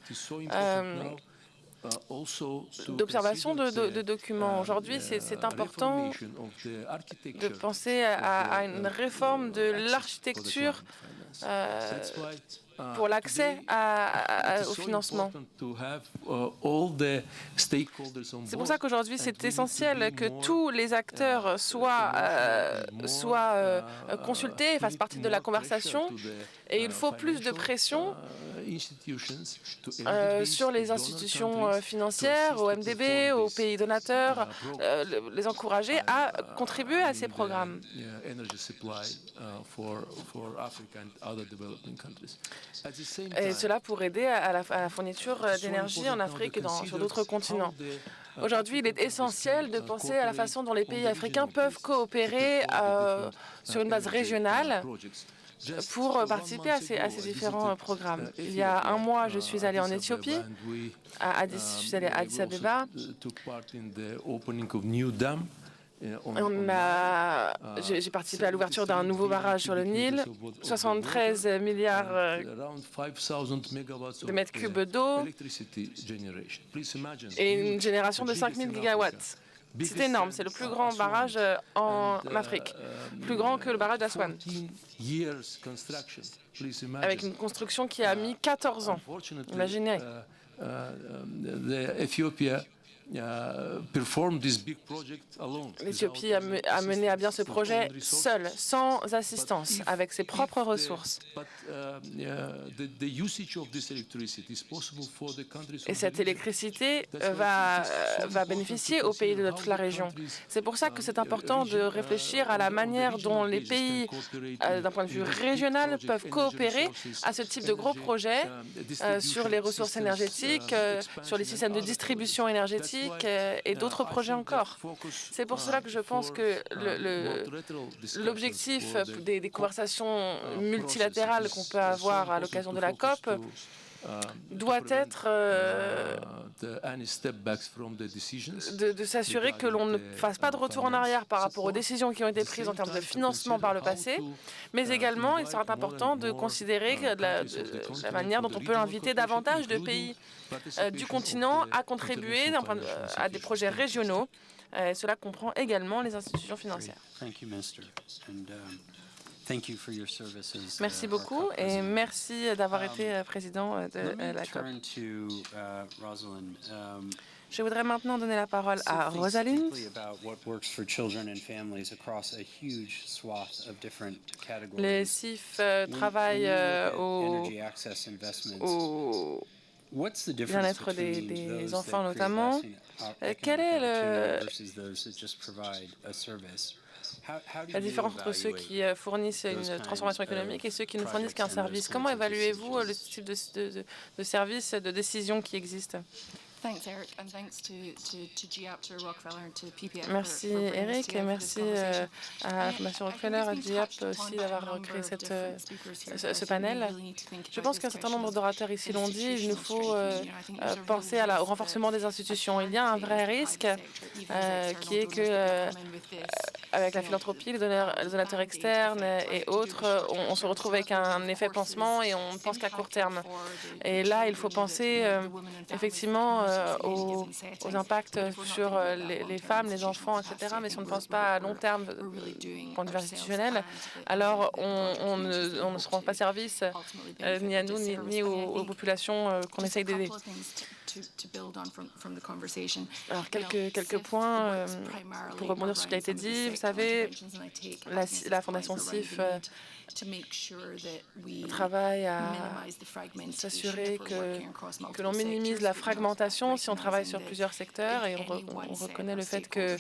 d'observation de documents. Aujourd'hui, c'est important de penser à une réforme de l'architecture pour l'accès au financement. C'est pour ça qu'aujourd'hui, c'est essentiel que tous les acteurs soient consultés et fassent partie de la conversation. Et il faut plus de pression sur les institutions financières, au MDB, aux pays donateurs, les encourager à contribuer à ces programmes. Et cela pour aider à la fourniture d'énergie en Afrique et sur d'autres continents. Aujourd'hui, il est essentiel de penser à la façon dont les pays africains peuvent coopérer sur une base régionale pour participer à ces différents programmes. Il y a un mois, je suis allée en Éthiopie, je suis allée à Addis Abeba. J'ai participé à l'ouverture d'un nouveau barrage sur le Nil, 73 milliards de mètres cubes d'eau et une génération de 5000 gigawatts. C'est énorme, c'est le plus grand barrage en Afrique, plus grand que le barrage d'Aswan, avec une construction qui a mis 14 ans. Imaginez. L'Éthiopie a mené à bien ce projet seule, sans assistance, avec ses propres ressources. Et cette électricité va bénéficier aux pays de toute la région. C'est pour ça que c'est important de réfléchir à la manière dont les pays, d'un point de vue régional, peuvent coopérer à ce type de gros projets sur les ressources énergétiques, sur les systèmes de distribution énergétique et d'autres projets encore. C'est pour cela que je pense que l'objectif des conversations multilatérales qu'on peut avoir à l'occasion de la COP doit être de s'assurer que l'on ne fasse pas de retour en arrière par rapport aux décisions qui ont été prises en termes de financement par le passé, mais également il sera important de considérer la manière dont on peut inviter davantage de pays du continent à contribuer à des projets régionaux. Cela comprend également les institutions financières. Merci beaucoup et merci d'avoir été président de la COP. Je voudrais maintenant donner la parole à Rosalind. Les CIF travaillent au bien-être des enfants notamment. Quelle est la différence entre ceux qui fournissent une transformation économique et ceux qui ne fournissent qu'un service? Comment évaluez-vous le type de service, de décision qui existe? Merci Eric et merci à la Fondation Rockefeller, à GIAP aussi d'avoir créé ce panel. Je pense qu'un certain nombre d'orateurs ici l'ont dit, il nous faut penser au renforcement des institutions. Il y a un vrai risque qui est que avec la philanthropie, les donateurs externes et autres, on se retrouve avec un effet pansement et on ne pense qu'à court terme. Et là, il faut penser effectivement aux impacts sur les femmes, les enfants, etc. Mais si on ne pense pas à long terme, du point de vue institutionnel, alors on ne se rend pas service ni à nous ni aux populations qu'on essaye d'aider. Alors, quelques points pour rebondir sur ce qui a été dit. Vous savez, la Fondation CIF travaille à s'assurer que l'on minimise la fragmentation si on travaille sur plusieurs secteurs et on reconnaît le fait que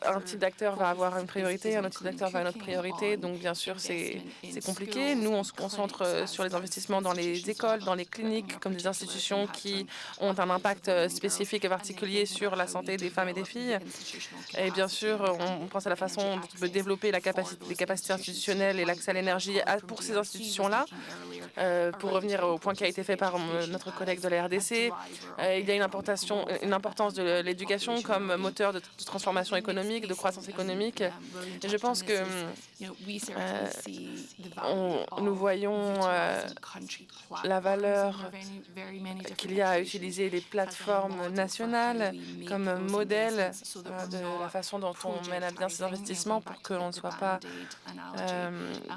un type d'acteur va avoir une priorité, un autre type d'acteur va avoir une autre priorité. Donc, bien sûr, c'est compliqué. Nous, on se concentre sur les investissements dans les écoles, dans les cliniques, comme des institutions qui ont un impact spécifique et particulier sur la santé des femmes et des filles. Et bien sûr, on pense à la façon dont on peut développer les capacités institutionnelles et l'accès à l'énergie pour ces institutions-là. Pour revenir au point qui a été fait par notre collègue de la RDC, il y a une importance de l'éducation comme moteur de transformation économique, de croissance économique. Et je pense que nous voyons la valeur qu'il y a à utiliser les plateformes nationales comme modèle de la façon dont on mène à bien ces investissements pour que l'on ne soit pas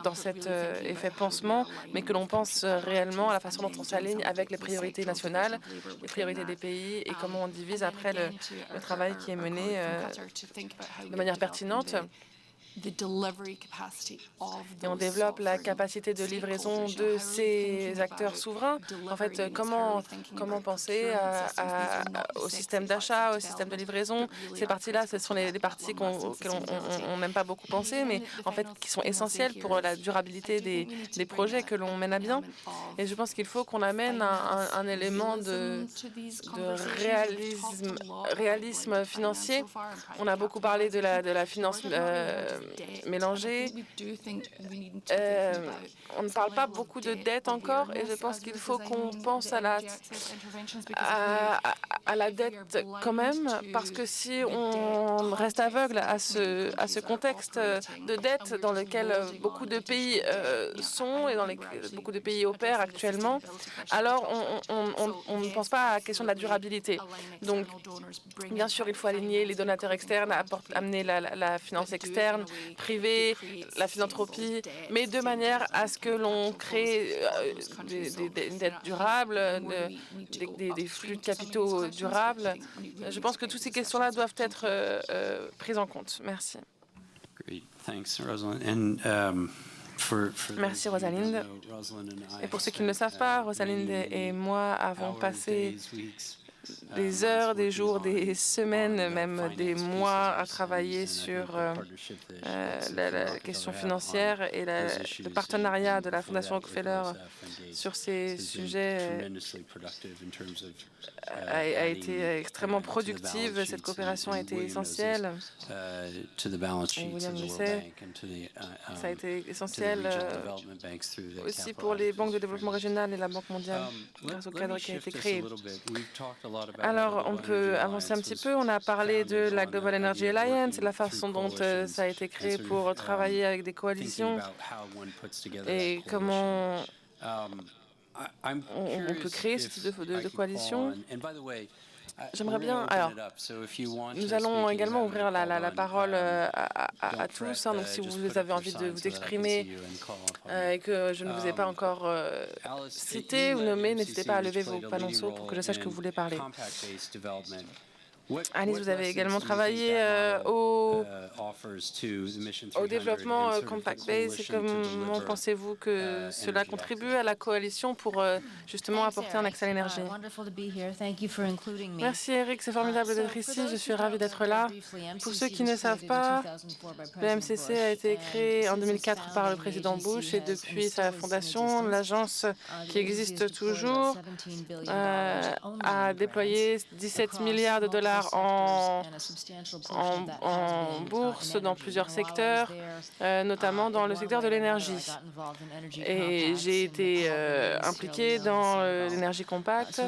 dans cet effet pansement, mais que l'on pense réellement à la façon dont on s'aligne avec les priorités nationales, les priorités des pays et comment on divise après le travail qui est mené de manière pertinente. Et on développe la capacité de livraison de ces acteurs souverains. En fait, comment penser au système d'achat, au système de livraison. Ces parties-là, ce sont les parties auxquelles on n'aime pas beaucoup penser, mais en fait qui sont essentielles pour la durabilité des projets que l'on mène à bien. Et je pense qu'il faut qu'on amène un élément de réalisme financier. On a beaucoup parlé de la finance mélangée. On ne parle pas beaucoup de dette encore et je pense qu'il faut qu'on pense à la dette quand même, parce que si on reste aveugle à ce contexte de dette dans lequel beaucoup de pays sont et dans lesquels beaucoup de pays opèrent actuellement, alors on ne pense pas à la question de la durabilité. Donc, bien sûr, il faut aligner les donateurs externes, amener la finance externe, privée, la philanthropie, mais de manière à ce que l'on crée une dette durable, des flux de capitaux durables. Je pense que toutes ces questions-là doivent être prises en compte. Merci. Merci Rosalind. Et pour ceux qui ne le savent pas, Rosalind et moi avons passé des heures, des jours, des semaines, même des mois à travailler sur la question financière et le partenariat de la Fondation Rockefeller sur ces sujets a été extrêmement productive. Cette coopération a été essentielle. William le sait, ça a été essentiel aussi pour les banques de développement régional et la Banque mondiale, grâce au cadre qui a été créé. Alors, on peut avancer un petit peu. On a parlé de la Global Energy Alliance et la façon dont ça a été créé pour travailler avec des coalitions et comment on peut créer ce type de coalition. J'aimerais bien. Alors, nous allons également ouvrir la parole à tous. Donc, si vous avez envie de vous exprimer et que je ne vous ai pas encore cité ou nommé, n'hésitez pas à lever vos panonceaux pour que je sache que vous voulez parler. Alice, vous avez également travaillé au développement Compact Base. Comment pensez-vous que cela contribue à la coalition pour justement apporter un accès à l'énergie? Merci Eric, c'est formidable d'être ici. Je suis ravie d'être là. Pour ceux qui ne savent pas, le MCC a été créé en 2004 par le président Bush et depuis sa fondation, l'agence qui existe toujours a déployé 17 milliards de dollars en bourse dans plusieurs secteurs, notamment dans le secteur de l'énergie. Et j'ai été impliquée dans l'énergie compacte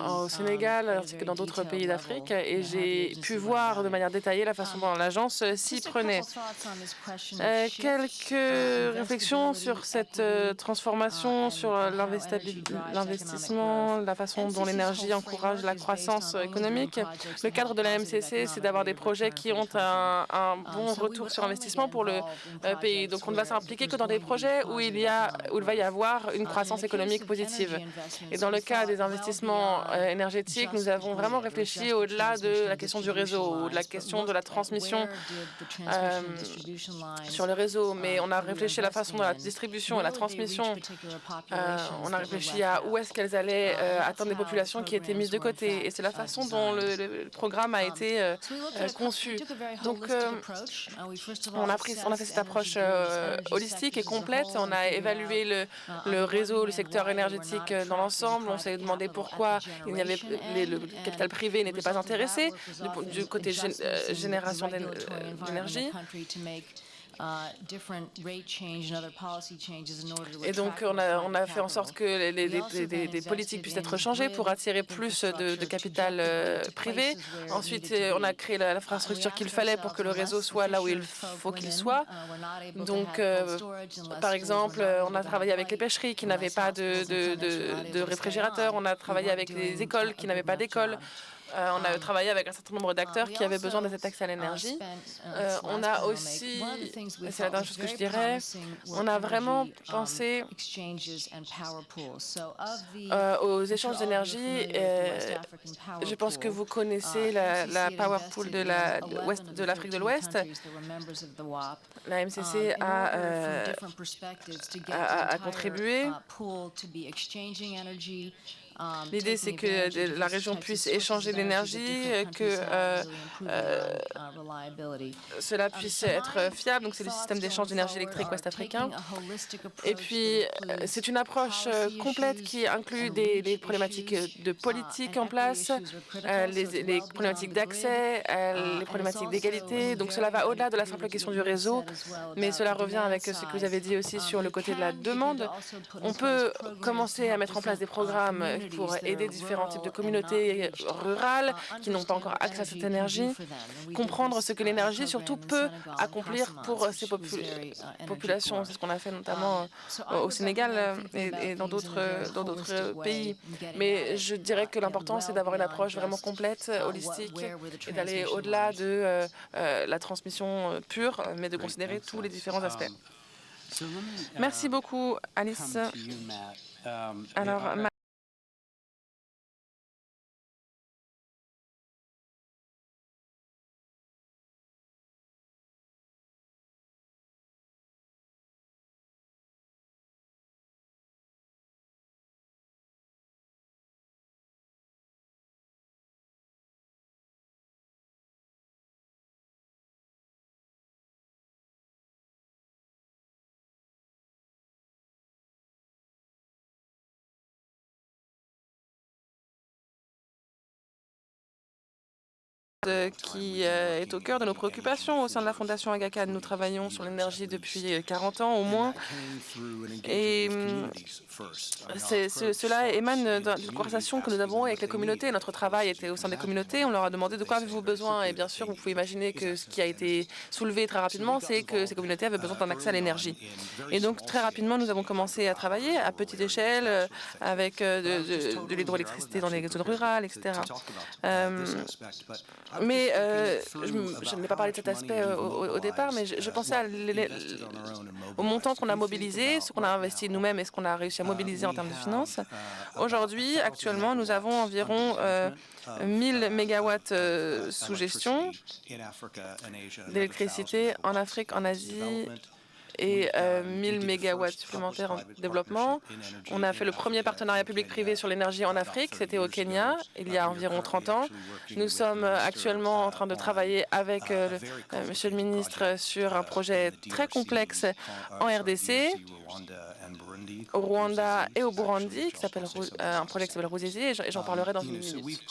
au Sénégal ainsi que dans d'autres pays d'Afrique, et j'ai pu voir de manière détaillée la façon dont l'agence s'y prenait. Quelques réflexions sur cette transformation, sur l'investissement, la façon dont l'énergie encourage la croissance économique. Le cadre de la MCC, c'est d'avoir des projets qui ont un bon retour sur investissement pour le pays. Donc on ne va s'impliquer que dans des projets où il va y avoir une croissance économique positive. Et dans le cas des investissements énergétiques, nous avons vraiment réfléchi au-delà de la question du réseau, ou de la question de la transmission sur le réseau, mais on a réfléchi à la façon dont la distribution et la transmission, on a réfléchi à où est-ce qu'elles allaient atteindre des populations qui étaient mises de côté, et c'est la façon dont le programme a été conçu. Donc on a fait cette approche holistique et complète. On a évalué le réseau, le secteur énergétique dans l'ensemble. On s'est demandé pourquoi le capital privé n'était pas intéressé du côté génération d'énergie. Et donc, on a fait en sorte que des politiques puissent être changées pour attirer plus de capital privé. Ensuite, on a créé l'infrastructure qu'il fallait pour que le réseau soit là où il faut qu'il soit. Donc, par exemple, on a travaillé avec les pêcheries qui n'avaient pas de réfrigérateur. On a travaillé avec les écoles qui n'avaient pas d'école. On a travaillé avec un certain nombre d'acteurs qui avaient besoin de cet accès à l'énergie. On a aussi, c'est la dernière chose que je dirais, on a vraiment pensé aux échanges d'énergie. Je pense que vous connaissez la Power Pool de l'Afrique de l'Ouest. La MCC a contribué. L'idée, c'est que la région puisse échanger l'énergie, que cela puisse être fiable. Donc, c'est le système d'échange d'énergie électrique ouest-africain. Et puis, c'est une approche complète qui inclut des problématiques de politique en place, les problématiques d'accès, les problématiques d'égalité. Donc, cela va au-delà de la simple question du réseau, mais cela revient avec ce que vous avez dit aussi sur le côté de la demande. On peut commencer à mettre en place des programmes pour aider différents types de communautés rurales qui n'ont pas encore accès à cette énergie, comprendre ce que l'énergie surtout peut accomplir pour ces populations. C'est ce qu'on a fait notamment au Sénégal et dans d'autres pays. Mais je dirais que l'important, c'est d'avoir une approche vraiment complète, holistique, et d'aller au-delà de la transmission pure, mais de considérer tous les différents aspects. Merci beaucoup, Alice. Alors, qui est au cœur de nos préoccupations au sein de la Fondation Aga Khan. Nous travaillons sur l'énergie depuis 40 ans au moins. Et cela émane d'une conversation que nous avons avec les communautés. Notre travail était au sein des communautés. On leur a demandé de quoi avez-vous besoin. Et bien sûr, vous pouvez imaginer que ce qui a été soulevé très rapidement, c'est que ces communautés avaient besoin d'un accès à l'énergie. Et donc, très rapidement, nous avons commencé à travailler à petite échelle avec de l'hydroélectricité dans les zones rurales, etc. Mais je n'ai pas parlé de cet aspect au départ, mais je pensais au montant qu'on a mobilisé, ce qu'on a investi nous-mêmes et ce qu'on a réussi à mobiliser en termes de finances. Aujourd'hui, actuellement, nous avons environ 1000 mégawatts sous gestion d'électricité en Afrique, en Asie, et 1000 mégawatts supplémentaires en développement. On a fait le premier partenariat public-privé sur l'énergie en Afrique, c'était au Kenya, il y a environ 30 ans. Nous sommes actuellement en train de travailler avec Monsieur le ministre sur un projet très complexe en RDC, au Rwanda et au Burundi, un projet qui s'appelle Ruzizi, et j'en parlerai dans une minute.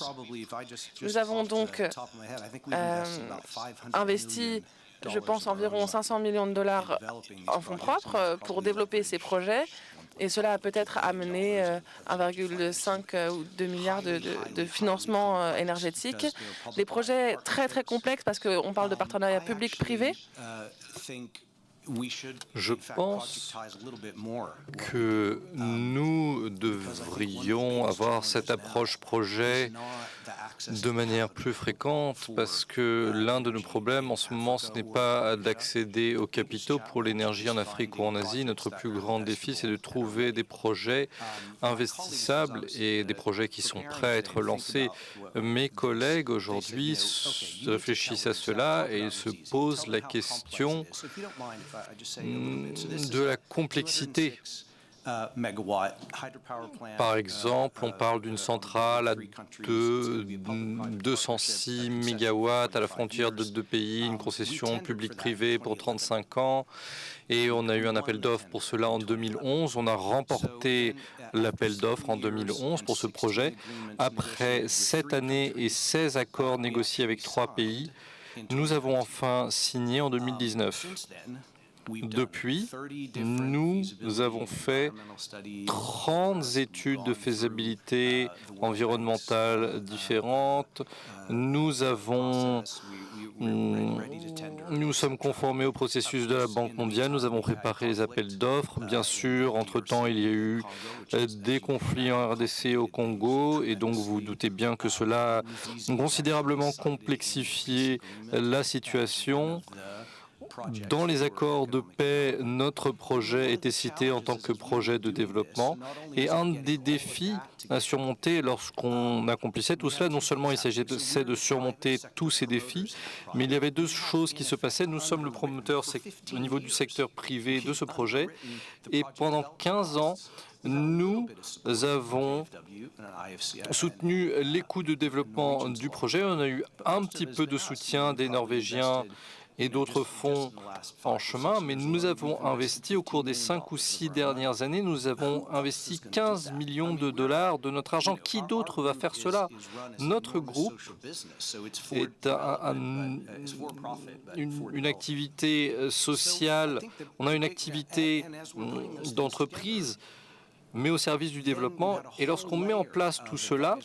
Nous avons donc investi, je pense, environ 500 millions de dollars en fonds propres pour développer ces projets. Et cela a peut-être amené 1,5 ou 2 milliards de financement énergétique. Des projets très très complexes parce qu'on parle de partenariat public-privé. Je pense que nous devrions avoir cette approche projet de manière plus fréquente parce que l'un de nos problèmes en ce moment, ce n'est pas d'accéder aux capitaux pour l'énergie en Afrique ou en Asie. Notre plus grand défi, c'est de trouver des projets investissables et des projets qui sont prêts à être lancés. Mes collègues aujourd'hui réfléchissent à cela et ils se posent la question de la complexité. Par exemple, on parle d'une centrale à 206 mégawatts à la frontière de deux pays, une concession publique-privée pour 35 ans, et on a eu un appel d'offres pour cela en 2011. On a remporté l'appel d'offres en 2011 pour ce projet. Après 7 années et 16 accords négociés avec 3 pays, nous avons enfin signé en 2019. Depuis, nous avons fait 30 études de faisabilité environnementale différentes. Nous sommes conformés au processus de la Banque mondiale. Nous avons préparé les appels d'offres. Bien sûr, entre-temps, il y a eu des conflits en RDC au Congo. Et donc, vous vous doutez bien que cela a considérablement complexifié la situation. Dans les accords de paix, notre projet était cité en tant que projet de développement. Et un des défis à surmonter lorsqu'on accomplissait tout cela, non seulement il s'agissait de surmonter tous ces défis, mais il y avait 2 choses qui se passaient. Nous sommes le promoteur au niveau du secteur privé de ce projet. Et pendant 15 ans, nous avons soutenu les coûts de développement du projet. On a eu un petit peu de soutien des Norvégiens et d'autres fonds en chemin, mais nous avons investi au cours des 5 ou 6 dernières années, nous avons investi 15 millions de dollars de notre argent. Qui d'autre va faire cela? Notre groupe est une activité sociale, on a une activité d'entreprise, mais au service du développement. Et lorsqu'on met en place tout cela,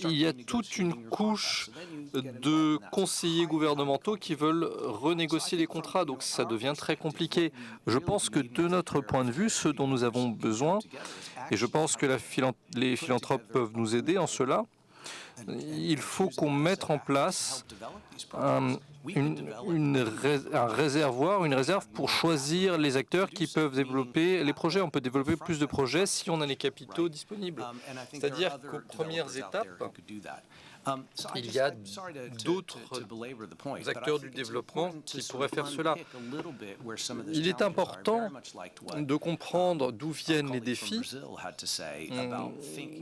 il y a toute une couche de conseillers gouvernementaux qui veulent renégocier les contrats. Donc ça devient très compliqué. Je pense que de notre point de vue, ce dont nous avons besoin, et je pense que les philanthropes peuvent nous aider en cela, il faut qu'on mette en place un réservoir, une réserve pour choisir les acteurs qui peuvent développer les projets. On peut développer plus de projets si on a les capitaux disponibles. C'est-à-dire qu'aux premières étapes, il y a d'autres acteurs du développement qui pourraient faire cela. Il est important de comprendre d'où viennent les défis.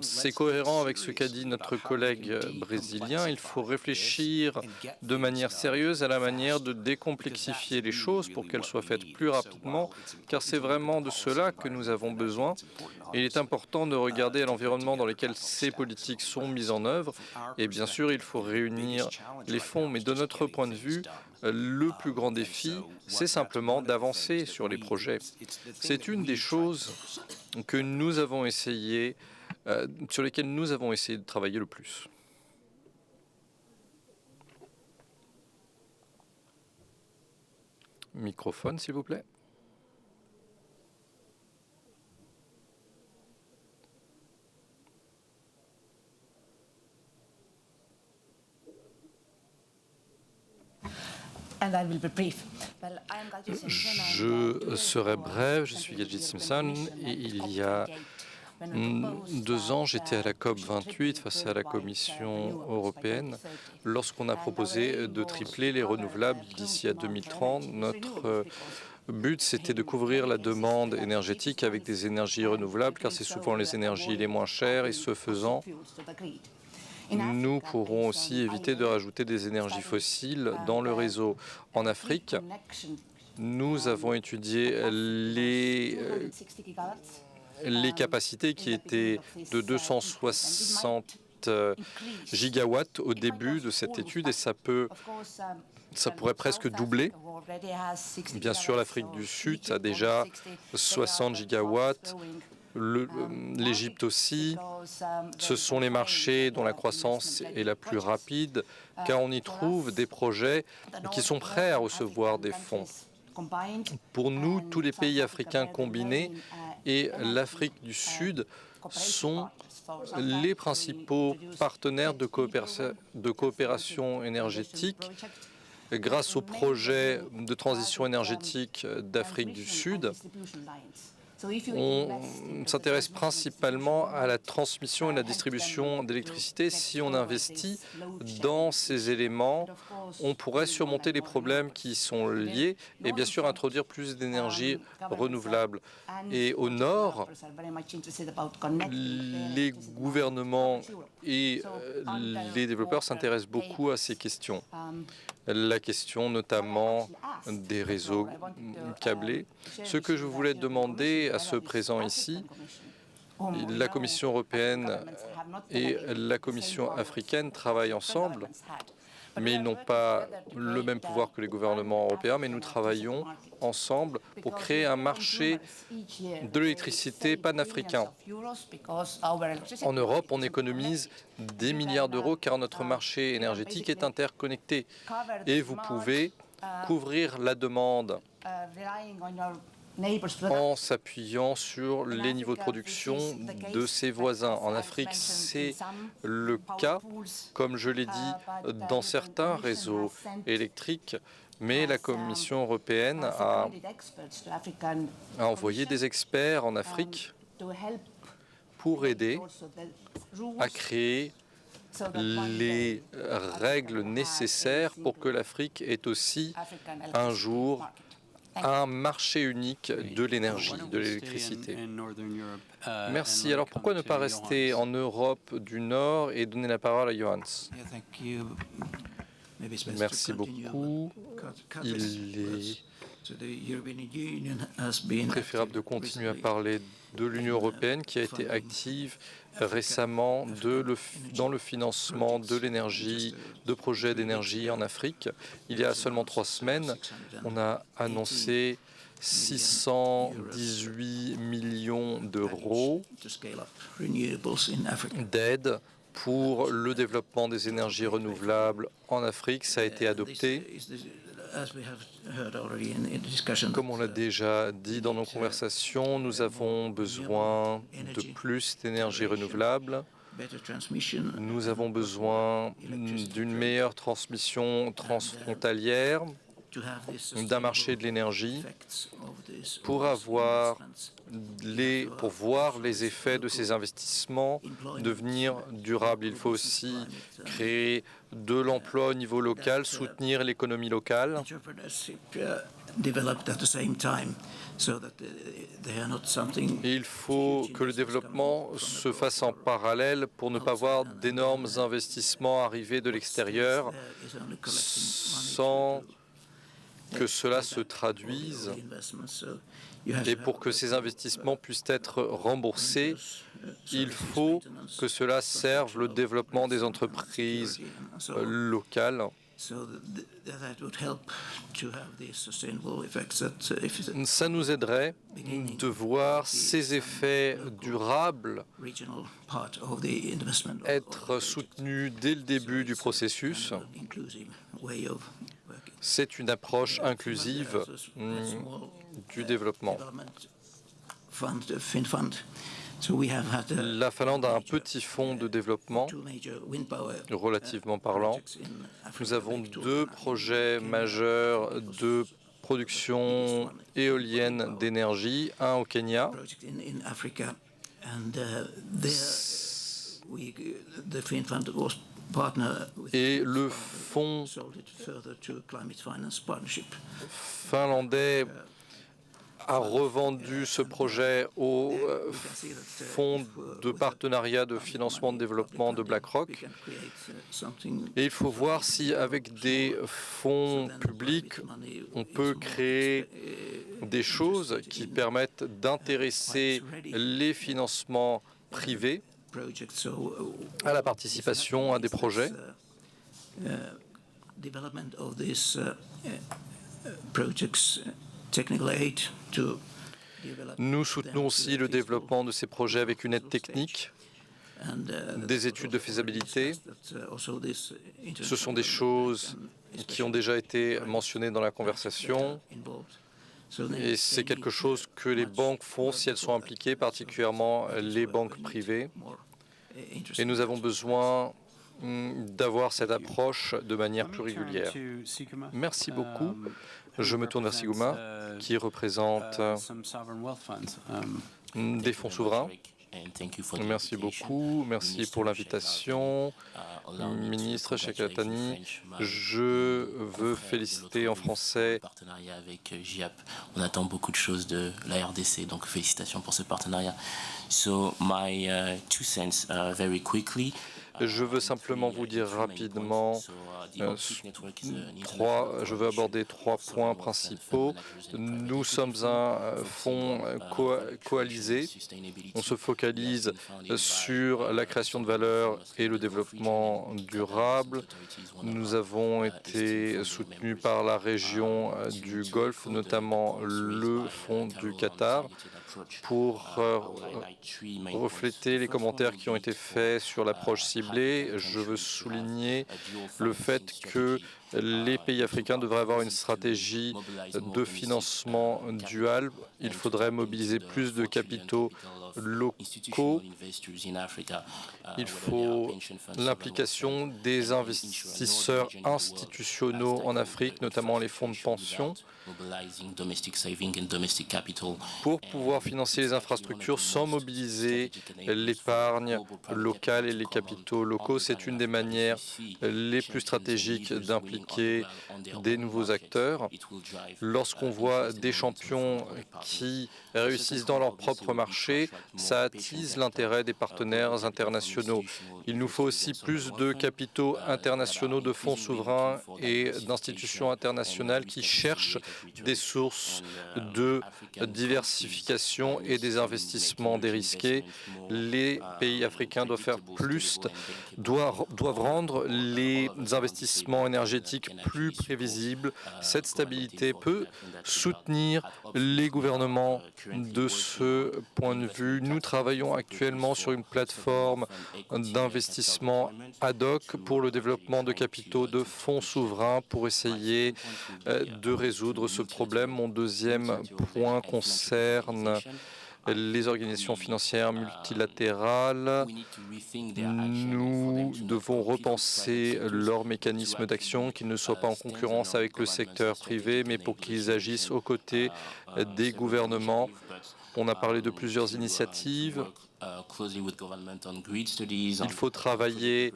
C'est cohérent avec ce qu'a dit notre collègue brésilien. Il faut réfléchir de manière sérieuse à la manière de décomplexifier les choses pour qu'elles soient faites plus rapidement, car c'est vraiment de cela que nous avons besoin. Et il est important de regarder l'environnement dans lequel ces politiques sont mises en œuvre. Et bien sûr, il faut réunir les fonds, mais de notre point de vue, le plus grand défi, c'est simplement d'avancer sur les projets. C'est une des choses que nous avons essayé, sur lesquelles nous avons essayé de travailler le plus. Microphone, s'il vous plaît. Je serai bref, je suis Gajit Simpson et il y a 2 ans, j'étais à la COP 28 face à la Commission européenne lorsqu'on a proposé de tripler les renouvelables d'ici à 2030. Notre but, c'était de couvrir la demande énergétique avec des énergies renouvelables, car c'est souvent les énergies les moins chères et ce faisant, nous pourrons aussi éviter de rajouter des énergies fossiles dans le réseau. En Afrique, Nous avons étudié les capacités qui étaient de 260 gigawatts au début de cette étude et ça pourrait presque doubler. Bien sûr, l'Afrique du Sud a déjà 60 gigawatts, l'Égypte aussi. Ce sont les marchés dont la croissance est la plus rapide, car on y trouve des projets qui sont prêts à recevoir des fonds. Pour nous, tous les pays africains combinés et l'Afrique du Sud sont les principaux partenaires de coopération énergétique grâce au projet de transition énergétique d'Afrique du Sud. On s'intéresse principalement à la transmission et la distribution d'électricité. Si on investit dans ces éléments, on pourrait surmonter les problèmes qui y sont liés et bien sûr introduire plus d'énergie renouvelable. Et au nord, les gouvernements et les développeurs s'intéressent beaucoup à ces questions. La question notamment des réseaux câblés. Ce que je voulais demander à ceux présents ici, la Commission européenne et la Commission africaine travaillent ensemble, mais ils n'ont pas le même pouvoir que les gouvernements européens, mais nous travaillons ensemble pour créer un marché de l'électricité panafricain. En Europe, on économise des milliards d'euros car notre marché énergétique est interconnecté et vous pouvez couvrir la demande en s'appuyant sur les niveaux de production de ses voisins. En Afrique, c'est le cas, comme je l'ai dit, dans certains réseaux électriques, mais la Commission européenne a envoyé des experts en Afrique pour aider à créer les règles nécessaires pour que l'Afrique ait aussi un jour un marché unique de l'énergie, de l'électricité. Merci. Alors pourquoi ne pas rester en Europe du Nord et donner la parole à Johannes? Merci beaucoup. Il est préférable de continuer à parler de l'Union européenne qui a été active récemment dans le financement de l'énergie, de projets d'énergie en Afrique. Il y a seulement 3 semaines, on a annoncé 618 millions d'euros d'aide pour le développement des énergies renouvelables en Afrique. Ça a été adopté. Comme on l'a déjà dit dans nos conversations, nous avons besoin de plus d'énergie renouvelable. Nous avons besoin d'une meilleure transmission transfrontalière, d'un marché de l'énergie pour voir les effets de ces investissements devenir durables. Il faut aussi créer de l'emploi au niveau local, soutenir l'économie locale. Et il faut que le développement se fasse en parallèle pour ne pas voir d'énormes investissements arriver de l'extérieur sans que cela se traduise et pour que ces investissements puissent être remboursés, il faut que cela serve le développement des entreprises locales. Ça nous aiderait de voir ces effets durables être soutenus dès le début du processus. C'est une approche inclusive du développement. La Finlande a un petit fonds de développement, relativement parlant. Nous avons 2 projets majeurs de production éolienne d'énergie, un au Kenya. Et le fonds finlandais a revendu ce projet au fonds de partenariat de financement de développement de BlackRock. Et il faut voir si, avec des fonds publics, on peut créer des choses qui permettent d'intéresser les financements privés à la participation à des projets. Nous soutenons aussi le développement de ces projets avec une aide technique, des études de faisabilité. Ce sont des choses qui ont déjà été mentionnées dans la conversation. Et c'est quelque chose que les banques font si elles sont impliquées, particulièrement les banques privées. Et nous avons besoin d'avoir cette approche de manière plus régulière. Merci beaucoup. Je me tourne vers Siguma, qui représente des fonds souverains. Merci beaucoup. Merci pour l'invitation. Ministre Shekatani, je veux féliciter en français. Partenariat avec GIAP. On attend beaucoup de choses de la RDC, donc félicitations pour ce partenariat. So my 2 cents very quickly. Je veux simplement vous dire rapidement, je veux aborder 3 points principaux. Nous sommes un fonds coalisé. On se focalise sur la création de valeur et le développement durable. Nous avons été soutenus par la région du Golfe, notamment le fonds du Qatar, pour refléter les commentaires qui ont été faits sur l'approche ciblée. Je veux souligner le fait que les pays africains devraient avoir une stratégie de financement dual. Il faudrait mobiliser plus de capitaux locaux. Il faut l'implication des investisseurs institutionnels en Afrique, notamment les fonds de pension, pour pouvoir financer les infrastructures sans mobiliser l'épargne locale et les capitaux locaux. C'est une des manières les plus stratégiques d'impliquer des nouveaux acteurs. Lorsqu'on voit des champions qui réussissent dans leur propre marché, ça attise l'intérêt des partenaires internationaux. Il nous faut aussi plus de capitaux internationaux, de fonds souverains et d'institutions internationales qui cherchent des sources de diversification et des investissements dérisqués. Les pays africains doivent faire plus, doivent rendre les investissements énergétiques plus prévisibles. Cette stabilité peut soutenir les gouvernements de ce point de vue. Nous travaillons actuellement sur une plateforme d'investissement ad hoc pour le développement de capitaux de fonds souverains pour essayer de résoudre ce problème. Mon deuxième point concerne les organisations financières multilatérales. Nous devons repenser leurs mécanismes d'action, qu'ils ne soient pas en concurrence avec le secteur privé, mais pour qu'ils agissent aux côtés des gouvernements. On a parlé de plusieurs initiatives. Il faut travailler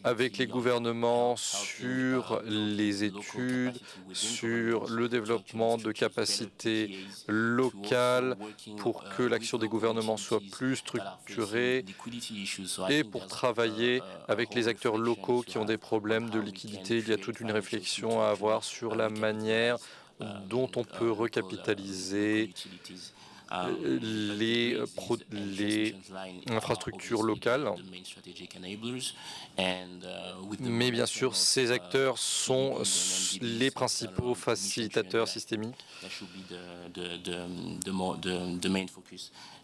avec les gouvernements sur les études, sur le développement de capacités locales pour que l'action des gouvernements soit plus structurée et pour travailler avec les acteurs locaux qui ont des problèmes de liquidité. Il y a toute une réflexion à avoir sur la manière dont on peut recapitaliser les infrastructures locales. Mais bien sûr, ces acteurs sont les principaux facilitateurs systémiques.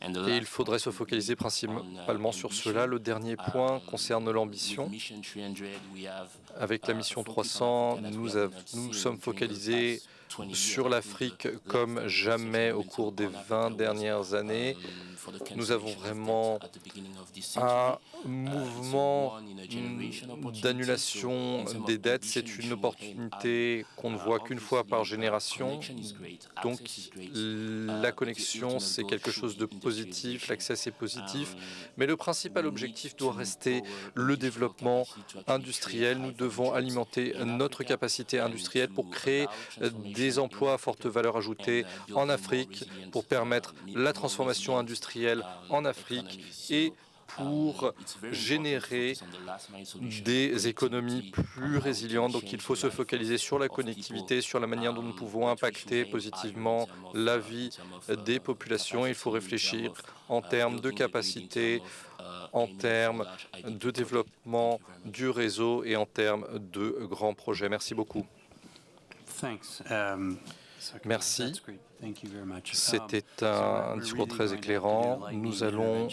Et il faudrait se focaliser principalement sur cela. Le dernier point concerne l'ambition. Avec la mission 300, nous sommes focalisés sur l'Afrique comme jamais au cours des 20 dernières années. Nous avons vraiment un mouvement d'annulation des dettes. C'est une opportunité qu'on ne voit qu'une fois par génération. Donc la connexion, c'est quelque chose de positif, l'accès c'est positif, mais le principal objectif doit rester le développement industriel. Nous devons alimenter notre capacité industrielle pour créer des emplois à forte valeur ajoutée en Afrique, pour permettre la transformation industrielle en Afrique et pour générer des économies plus résilientes. Donc il faut se focaliser sur la connectivité, sur la manière dont nous pouvons impacter positivement la vie des populations. Il faut réfléchir en termes de capacité, en termes de développement du réseau et en termes de grands projets. Merci beaucoup. Merci. C'était un discours très éclairant. Nous allons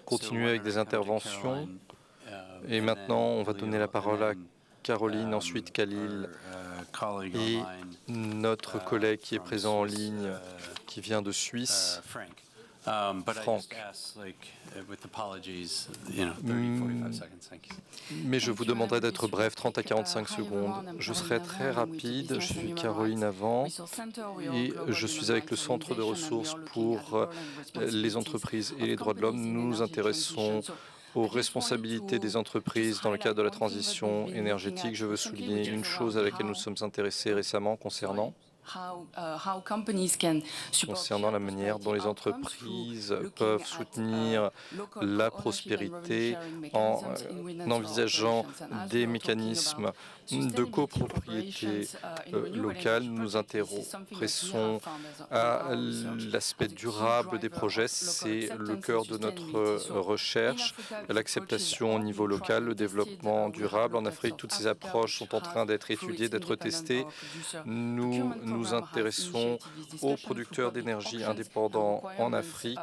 continuer avec des interventions. Et maintenant, on va donner la parole à Caroline, ensuite Khalil et notre collègue qui est présent en ligne, qui vient de Suisse, Franck. Mais je vous demanderai d'être bref, 30 à 45 secondes. Je serai très rapide. Je suis Caroline Avant et je suis avec le Centre de ressources pour les entreprises et les droits de l'homme. Nous nous intéressons aux responsabilités des entreprises dans le cadre de la transition énergétique. Je veux souligner une chose à laquelle nous sommes intéressés récemment concernant la manière dont les entreprises peuvent soutenir la prospérité en envisageant des mécanismes de copropriété locale. Nous nous intéressons à l'aspect durable des projets. C'est le cœur de notre recherche, l'acceptation au niveau local, le développement durable. En Afrique, toutes ces approches sont en train d'être étudiées, d'être testées. Nous nous intéressons aux producteurs d'énergie indépendants en Afrique,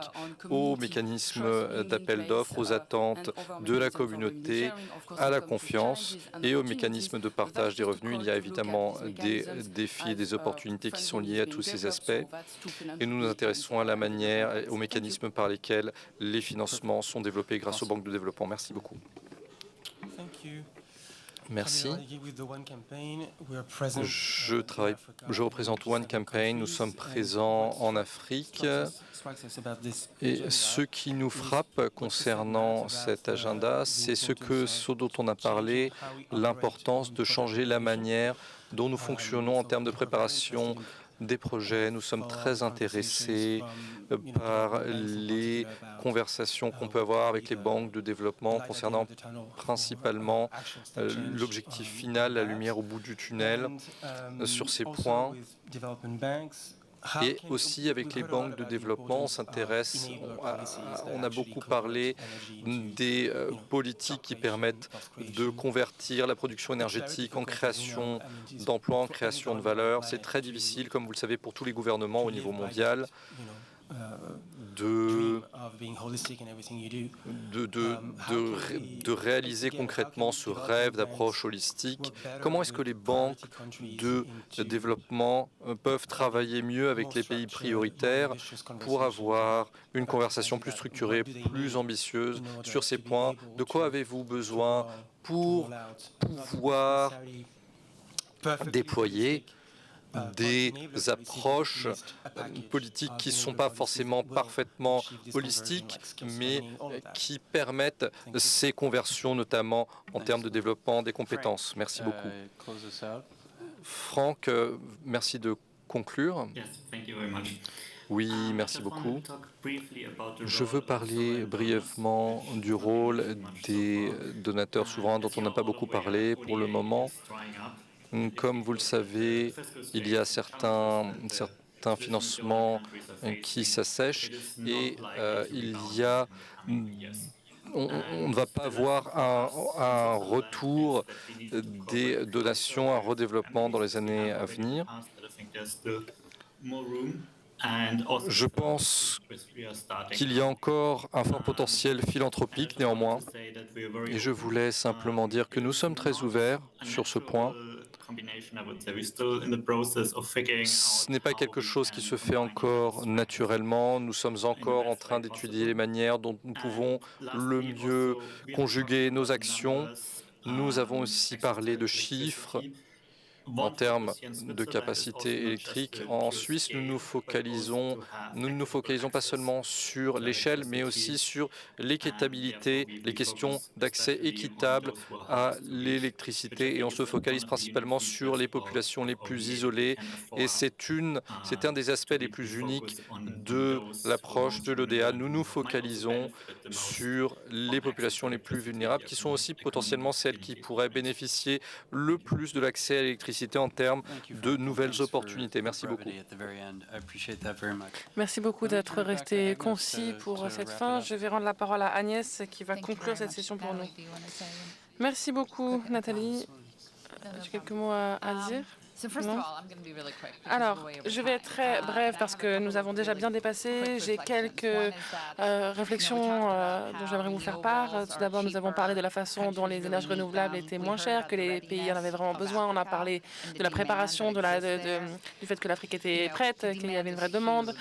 aux mécanismes d'appel d'offres, aux attentes de la communauté, à la confiance et aux mécanismes de partage des revenus. Il y a évidemment des défis et des opportunités qui sont liés à tous ces aspects. Et nous nous intéressons à la manière, aux mécanismes par lesquels les financements sont développés grâce aux banques de développement. Merci beaucoup. Merci. Je représente One Campaign. Nous sommes présents en Afrique. Et ce qui nous frappe concernant cet agenda, c'est ce dont on a parlé, l'importance de changer la manière dont nous fonctionnons en termes de préparation des projets. Nous sommes très intéressés par les conversations qu'on peut avoir avec les banques de développement concernant principalement l'objectif final, la lumière au bout du tunnel. Sur ces points, et aussi avec les banques de développement, on s'intéresse, on a beaucoup parlé des politiques qui permettent de convertir la production énergétique en création d'emplois, en création de valeur. C'est très difficile, comme vous le savez, pour tous les gouvernements au niveau mondial de réaliser concrètement ce rêve d'approche holistique. Comment est-ce que les banques de développement peuvent travailler mieux avec les pays prioritaires pour avoir une conversation plus structurée, plus ambitieuse sur ces points? De quoi avez-vous besoin pour pouvoir déployer des approches politiques qui ne sont pas forcément parfaitement holistiques, mais qui permettent ces conversions, notamment en termes de développement des compétences. Merci beaucoup. Franck, merci de conclure. Oui, merci beaucoup. Je veux parler brièvement du rôle des donateurs souverains dont on n'a pas beaucoup parlé pour le moment. Comme vous le savez, il y a certains financements qui s'assèchent et on ne va pas avoir un retour des donations, un redéveloppement dans les années à venir. Je pense qu'il y a encore un fort potentiel philanthropique néanmoins, et je voulais simplement dire que nous sommes très ouverts sur ce point. Ce n'est pas quelque chose qui se fait encore naturellement. Nous sommes encore en train d'étudier les manières dont nous pouvons le mieux conjuguer nos actions. Nous avons aussi parlé de chiffres en termes de capacité électrique. En Suisse, nous ne nous focalisons pas seulement sur l'échelle, mais aussi sur l'équitabilité, les questions d'accès équitable à l'électricité. Et on se focalise principalement sur les populations les plus isolées. Et c'est un des aspects les plus uniques de l'approche de l'ODA. Nous nous focalisons sur les populations les plus vulnérables, qui sont aussi potentiellement celles qui pourraient bénéficier le plus de l'accès à l'électricité en termes de nouvelles opportunités. Merci beaucoup. Merci beaucoup d'être resté concis pour cette fin. Je vais rendre la parole à Agnès qui va conclure cette session pour nous. Merci beaucoup, Nathalie. J'ai quelques mots à dire. Non. Alors, je vais être très brève parce que nous avons déjà bien dépassé. J'ai quelques réflexions dont j'aimerais vous faire part. Tout d'abord, nous avons parlé de la façon dont les énergies renouvelables étaient moins chères, que les pays en avaient vraiment besoin. On a parlé de la préparation, du fait que l'Afrique était prête, qu'il y avait une vraie demande.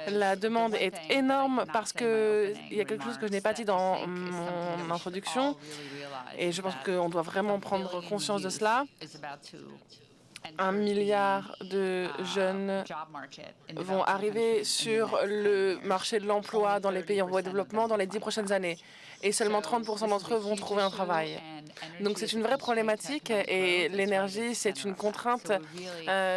La demande est énorme parce qu'il y a quelque chose que je n'ai pas dit dans mon introduction et je pense qu'on doit vraiment prendre conscience de cela. 1 milliard de jeunes vont arriver sur le marché de l'emploi dans les pays en voie de développement dans les 10 prochaines années. Et seulement 30% d'entre eux vont trouver un travail. Donc c'est une vraie problématique et l'énergie, c'est une contrainte,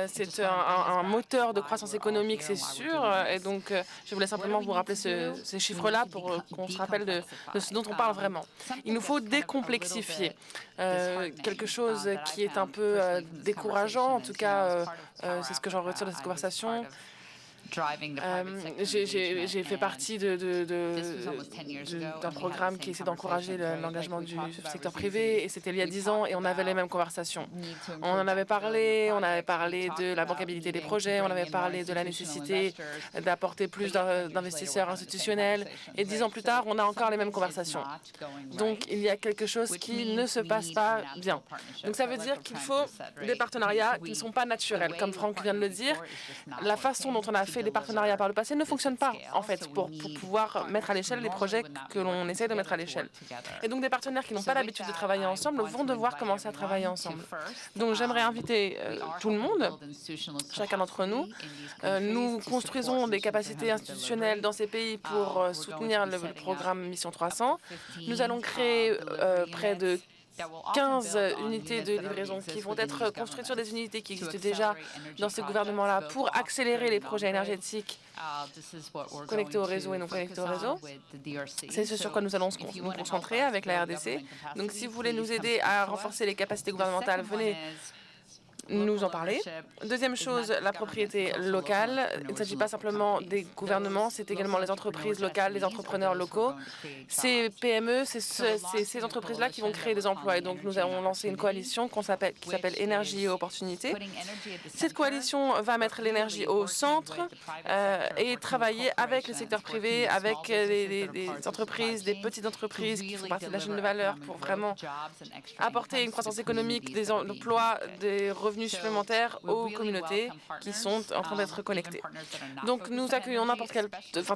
c'est un moteur de croissance économique, c'est sûr. Et donc je voulais simplement vous rappeler ces chiffres-là pour qu'on se rappelle de ce dont on parle vraiment. Il nous faut décomplexifier quelque chose qui est un peu décourageant, en tout cas c'est ce que j'en retire de cette conversation. J'ai fait partie d'un programme qui essaie d'encourager l'engagement du secteur privé et c'était il y a 10 ans et on avait les mêmes conversations. On en avait parlé, de la bancabilité des projets, on avait parlé de la nécessité d'apporter plus d'investisseurs institutionnels et 10 ans plus tard, on a encore les mêmes conversations. Donc il y a quelque chose qui ne se passe pas bien. Donc ça veut dire qu'il faut des partenariats qui ne sont pas naturels. Comme Franck vient de le dire, la façon dont on a fait les partenariats par le passé ne fonctionnent pas, en fait, pour pouvoir mettre à l'échelle les projets que l'on essaie de mettre à l'échelle. Et donc, des partenaires qui n'ont pas l'habitude de travailler ensemble vont devoir commencer à travailler ensemble. Donc, j'aimerais inviter tout le monde, chacun d'entre nous. Nous construisons des capacités institutionnelles dans ces pays pour soutenir le programme Mission 300. Nous allons créer près de 15 unités de livraison qui vont être construites sur des unités qui existent déjà dans ce gouvernement-là pour accélérer les projets énergétiques connectés au réseau et non connectés au réseau. C'est ce sur quoi nous allons nous concentrer avec la RDC. Donc si vous voulez nous aider à renforcer les capacités gouvernementales, venez nous en parler. Deuxième chose, la propriété locale. Il ne s'agit pas simplement des gouvernements, c'est également les entreprises locales, les entrepreneurs locaux. Ces PME, c'est ces entreprises-là qui vont créer des emplois. Et donc, nous avons lancé une coalition qui s'appelle Énergie et Opportunités. Cette coalition va mettre l'énergie au centre et travailler avec le secteur privé, avec des entreprises, des petites entreprises qui font partie de la chaîne de valeur pour vraiment apporter une croissance économique, des emplois, des revenus supplémentaires aux communautés qui sont en train d'être connectées. Donc nous accueillons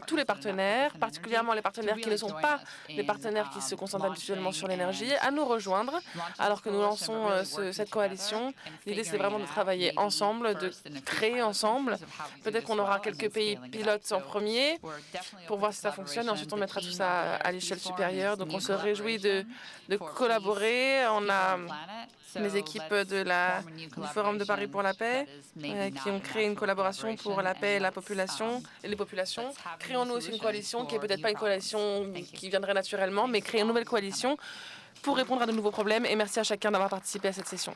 tous les partenaires, particulièrement les partenaires qui ne sont pas des partenaires qui se concentrent habituellement sur l'énergie, à nous rejoindre alors que nous lançons cette coalition. L'idée c'est vraiment de travailler ensemble, de créer ensemble. Peut-être qu'on aura quelques pays pilotes en premier pour voir si ça fonctionne et ensuite on mettra tout ça à l'échelle supérieure. Donc on se réjouit de collaborer. On a les équipes du Forum de Paris pour la paix qui ont créé une collaboration pour la paix et les populations. Créons-nous aussi une coalition qui n'est peut-être pas une coalition qui viendrait naturellement, mais créer une nouvelle coalition pour répondre à de nouveaux problèmes. Et merci à chacun d'avoir participé à cette session.